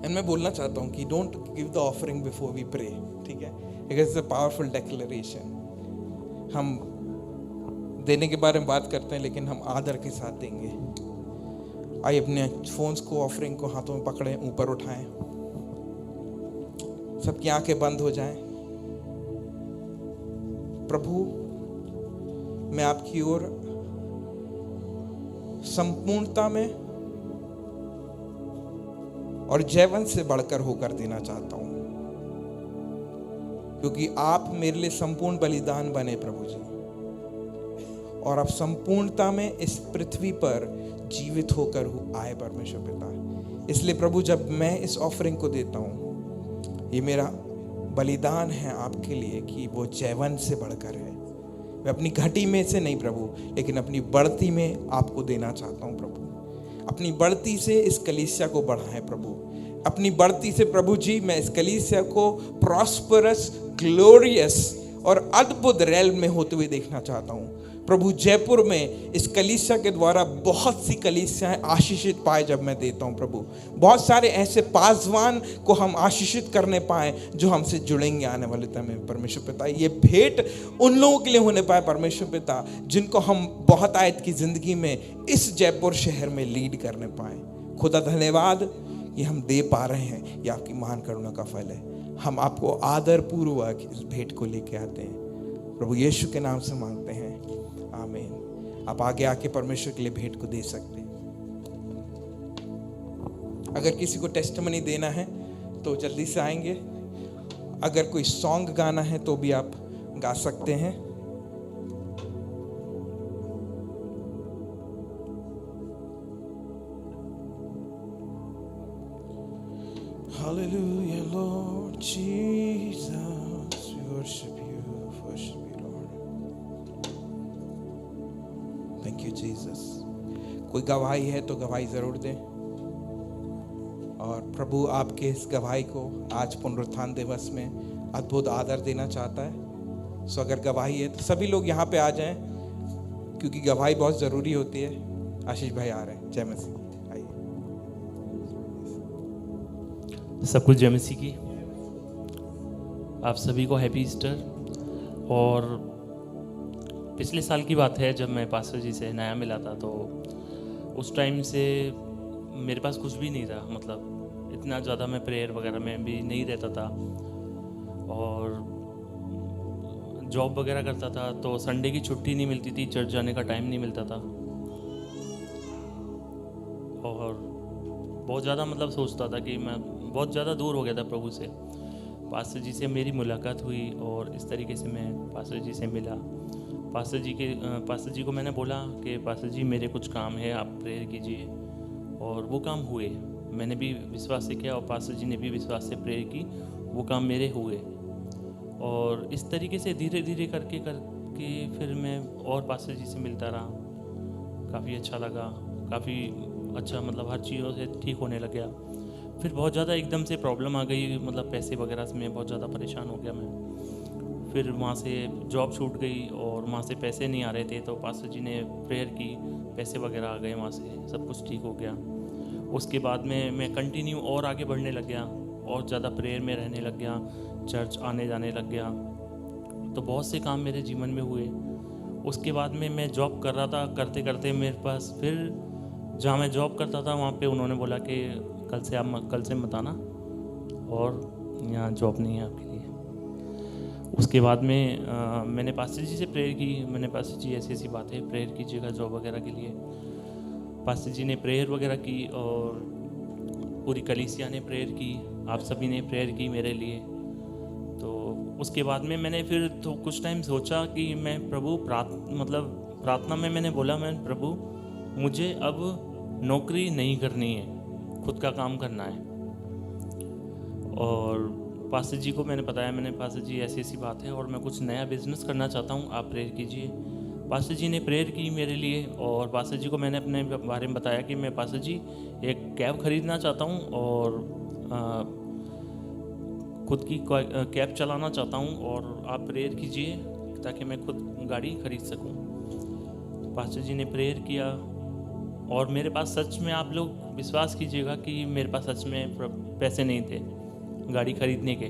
एंड मैं बोलना चाहता हूँ कि don't give the offering before we pray, ठीक है? It's a powerful declaration. हम देने के बारे में बात करते हैं, लेकिन हम आदर के साथ देंगे। आइए अपने फोन्स को, ऑफरिंग को हाथों में पकड़ें, ऊपर उठाएं, सबकी आंखें बंद हो जाएं। प्रभु, मैं आपकी ओर संपूर्णता में और जैवन से बढ़कर होकर देना चाहता हूं, क्योंकि आप मेरे लिए संपूर्ण बलिदान बने प्रभु जी, और आप संपूर्णता में इस पृथ्वी पर जीवित होकर आए परमेश्वर पिता। इसलिए प्रभु, जब मैं इस ऑफरिंग को देता हूं, ये मेरा बलिदान है आपके लिए कि वो जैवन से बढ़कर है। मैं अपनी घटी में से नहीं प्रभु, लेकिन अपनी बढ़ती में आपको देना चाहता हूं प्रभु। अपनी बढ़ती से इस कलीसिया को बढ़ाएं प्रभु। अपनी बढ़ती से प्रभु जी मैं इस कलीसिया को प्रॉस्परस, ग्लोरियस और अद्भुत रेल में होते हुए देखना चाहता हूं प्रभु। जयपुर में इस कलीसिया के द्वारा बहुत सी कलीसियाएं आशीषित पाए जब मैं देता हूं प्रभु। बहुत सारे ऐसे पासवान को हम आशीषित करने पाए जो हमसे जुड़ेंगे आने वाले समय में परमेश्वर पिता। ये भेंट उन लोगों के लिए होने पाए परमेश्वर पिता जिनको हम बहुत आयत की जिंदगी में इस जयपुर शहर में लीड करने पाए। खुदा धन्यवाद, ये हम दे पा रहे हैं, ये आपकी महान करुणा का फल है। हम आपको आदर पूर्वक इस भेंट को लेके आते हैं प्रभु यीशु के नाम से मांगते हैं, आमीन। आप आगे आके परमेश्वर के लिए भेंट को दे सकते हैं। अगर किसी को टेस्टिमनी देना है तो जल्दी से आएंगे। अगर कोई सॉन्ग गाना है तो भी आप गा सकते हैं। Hallelujah, Lord Jesus, we worship you, Lord. Thank you, Jesus. कोई गवाही है तो गवाही जरूर दें, और प्रभु आपके इस गवाही को आज पुनरुत्थान दिवस में अद्भुत आदर देना चाहता है। सो अगर गवाही है तो सभी लोग यहाँ पे आ जाएं, क्योंकि गवाही बहुत ज़रूरी होती है। आशीष भाई आ रहे हैं। जय मसीह। सब कुछ जय मसीह की। आप सभी को हैप्पी ईस्टर। और पिछले साल की बात है, जब मैं पास्टर जी से नया मिला था, तो उस टाइम से मेरे पास कुछ भी नहीं था। मतलब इतना ज़्यादा मैं प्रेयर वगैरह में भी नहीं रहता था, और जॉब वगैरह करता था, तो संडे की छुट्टी नहीं मिलती थी, चर्च जाने का टाइम नहीं मिलता था, और बहुत ज़्यादा मतलब सोचता था कि मैं बहुत ज़्यादा दूर हो गया था प्रभु से। पास्टर जी से मेरी मुलाकात हुई और इस तरीके से मैं पास्टर जी से मिला। पास्टर जी को मैंने बोला कि पास्टर जी मेरे कुछ काम है, आप प्रेयर कीजिए, और वो काम हुए। मैंने भी विश्वास से किया और पास्टर जी ने भी विश्वास से प्रेयर की, वो काम मेरे हुए। और इस तरीके से धीरे धीरे करके फिर मैं और पास्टर जी से मिलता रहा। काफ़ी अच्छा लगा, काफ़ी अच्छा, मतलब हर चीज़ों से ठीक होने लग गया। फिर बहुत ज़्यादा एकदम से प्रॉब्लम आ गई, मतलब पैसे वगैरह से मैं बहुत ज़्यादा परेशान हो गया मैं। फिर वहाँ से जॉब छूट गई और वहाँ से पैसे नहीं आ रहे थे, तो पास्टर जी ने प्रेयर की, पैसे वगैरह आ गए, वहाँ से सब कुछ ठीक हो गया। उसके बाद में मैं कंटिन्यू और आगे बढ़ने लग गया, और ज़्यादा प्रेयर में रहने लग गया, चर्च आने जाने लग गया। तो बहुत से काम मेरे जीवन में हुए। उसके बाद में मैं जॉब कर रहा था, करते करते मेरे पास फिर जहाँ मैं जॉब करता था वहाँ पे उन्होंने बोला कि कल से मत आना, और यहाँ जॉब नहीं है आपके लिए। उसके बाद में मैंने पास्टर जी से प्रेयर की। मैंने पास्टर जी ऐसी ऐसी बातें प्रेयर कीजिएगा जॉब वगैरह के लिए। पास्टर जी ने प्रेयर वगैरह की, और पूरी कलीसिया ने प्रेयर की, आप सभी ने प्रेयर की मेरे लिए। तो उसके बाद में मैंने फिर तो कुछ टाइम सोचा कि मैं प्रभु प्रार्थना में मैंने बोला, मैं प्रभु मुझे अब नौकरी नहीं करनी है, खुद का काम करना है। और पास्टर जी को मैंने बताया, मैंने पास्टर जी ऐसी ऐसी बात है और मैं कुछ नया बिजनेस करना चाहता हूँ, आप प्रेयर कीजिए। पास्टर जी ने प्रेयर की मेरे लिए, और पास्टर जी को मैंने अपने बारे में बताया कि मैं पास्टर जी एक कैब खरीदना चाहता हूँ, और खुद की कैब चलाना चाहता हूँ, और आप प्रेयर कीजिए ताकि मैं खुद गाड़ी खरीद सकूँ। पास्टर जी ने प्रेयर किया, और मेरे पास सच में, आप लोग विश्वास कीजिएगा कि मेरे पास सच में पैसे नहीं थे गाड़ी खरीदने के।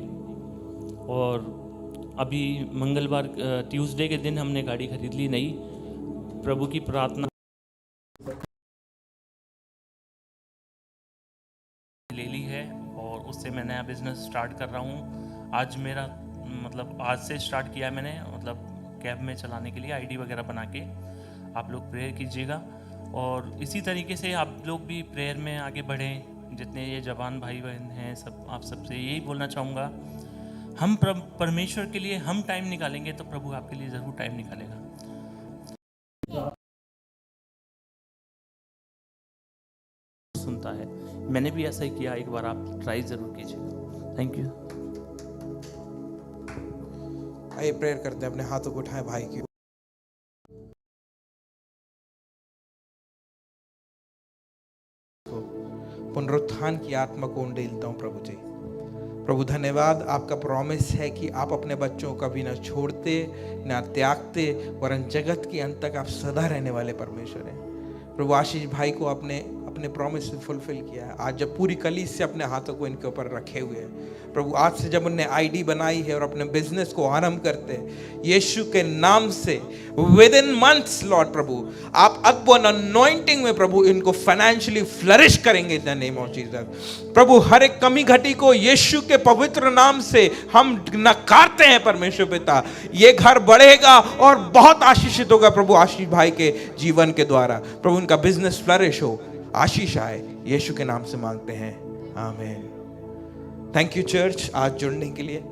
और अभी मंगलवार ट्यूसडे के दिन हमने गाड़ी खरीद ली नई, प्रभु की प्रार्थना ले ली है और उससे मैं नया बिजनेस स्टार्ट कर रहा हूँ। आज मेरा मतलब आज से स्टार्ट किया है मैंने, मतलब कैब में चलाने के लिए आईडी वगैरह बना के। आप लोग प्रेयर कीजिएगा और इसी तरीके से आप लोग भी प्रेयर में आगे बढ़ें। जितने ये जवान भाई बहन हैं, सब आप सबसे यही बोलना चाहूँगा, हम परमेश्वर के लिए हम टाइम निकालेंगे तो प्रभु आपके लिए ज़रूर टाइम निकालेगा। सुनता है, मैंने भी ऐसा ही किया, एक बार आप ट्राई ज़रूर कीजिएगा। Thank you. आइए प्रेयर करते हैं, अपने हाथों को उठाएं भाई की। पुनरुत्थान की आत्मा को उंडेलता हूं प्रभु जी। प्रभु धन्यवाद, आपका प्रॉमिस है कि आप अपने बच्चों को कभी ना छोड़ते ना त्यागते, वरन जगत के अंत तक आप सदा रहने वाले परमेश्वर हैं। प्रभु आशीष भाई को आपने अपने प्रॉमिस से फुलफिल किया है। आज जब पूरी कलीस से अपने हाथों को इनके ऊपर रखे हुए हैं प्रभु, आज से जब उन्हें आईडी बनाई है और अपने बिजनेस को आरंभ करते हैं यीशु के नाम से, विद इन मंथ्स लॉर्ड प्रभु आप अद्भुत अनॉइंटिंग में प्रभु इनको फाइनेंशियली फ्लरिश करेंगे in the name of Jesus. प्रभु हर एक कमी घटी को यीशु के पवित्र नाम से हम नकारते हैं परमेश्वर पिता। ये घर बढ़ेगा और बहुत आशीषित होगा प्रभु आशीष भाई के जीवन के द्वारा। प्रभु उनका बिजनेस फ्लरिश हो, आशीष आए, यीशु के नाम से मांगते हैं, आमीन। थैंक यू चर्च आज जुड़ने के लिए।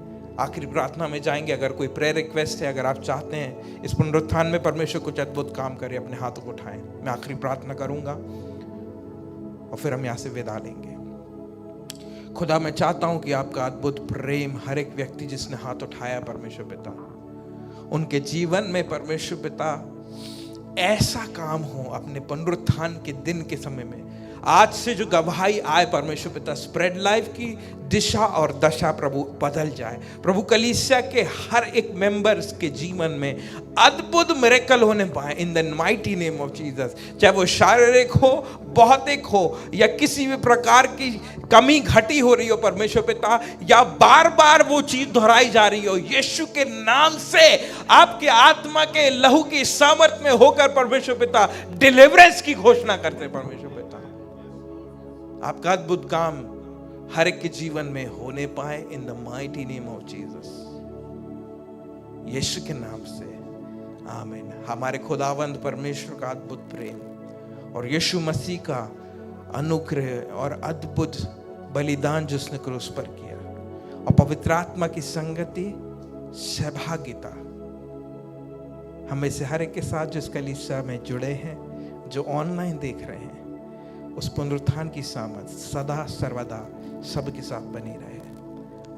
आखिरी प्रार्थना में जाएंगे। अगर कोई प्रेयर रिक्वेस्ट है, अगर आप चाहते हैं इस पुनरुत्थान में परमेश्वर कुछ अद्भुत काम करे, अपने हाथों को उठाएं। मैं आखिरी प्रार्थना करूंगा और फिर हम यहाँ से विदा लेंगे। खुदा मैं चाहता हूं कि आपका अद्भुत प्रेम हर एक व्यक्ति जिसने हाथ उठाया परमेश्वर पिता, उनके जीवन में परमेश्वर पिता ऐसा काम हो अपने पुनरुत्थान के दिन के समय में। आज से जो गवाही आए परमेश्वर पिता, स्प्रेड लाइफ की दिशा और दशा प्रभु बदल जाए। प्रभु कलीसिया के हर एक मेंबर्स के जीवन में अद्भुत मिरेकल होने पाए in the mighty name of Jesus. चाहे वो शारीरिक हो, भौतिक हो, या किसी भी प्रकार की कमी घटी हो रही हो परमेश्वर पिता, या बार बार वो चीज दोहराई जा रही हो, यीशु के नाम से आपके आत्मा के लहू की सामर्थ में होकर परमेश्वर पिता डिलीवरेंस की घोषणा करते परमेश्वर पिता। आपका अद्भुत काम हर एक के जीवन में होने पाए in the mighty name of Jesus, यीशु के नाम से, आमीन। हमारे खुदावंद परमेश्वर का अद्भुत प्रेम और यीशु मसीह का अनुग्रह और अद्भुत बलिदान जिसने क्रूस पर किया, और पवित्र आत्मा की संगति, सहभागिता हमें से हर एक के साथ जिस कलीसिया में जुड़े हैं, जो ऑनलाइन देख रहे हैं, उस पुनरुत्थान की सामर्थ सदा सर्वदा सबके साथ बनी रहे,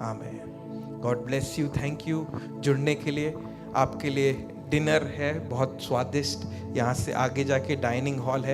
आमीन। God bless you. Thank you जुड़ने के लिए। आपके लिए डिनर है बहुत स्वादिष्ट, यहाँ से आगे जाके डाइनिंग हॉल है।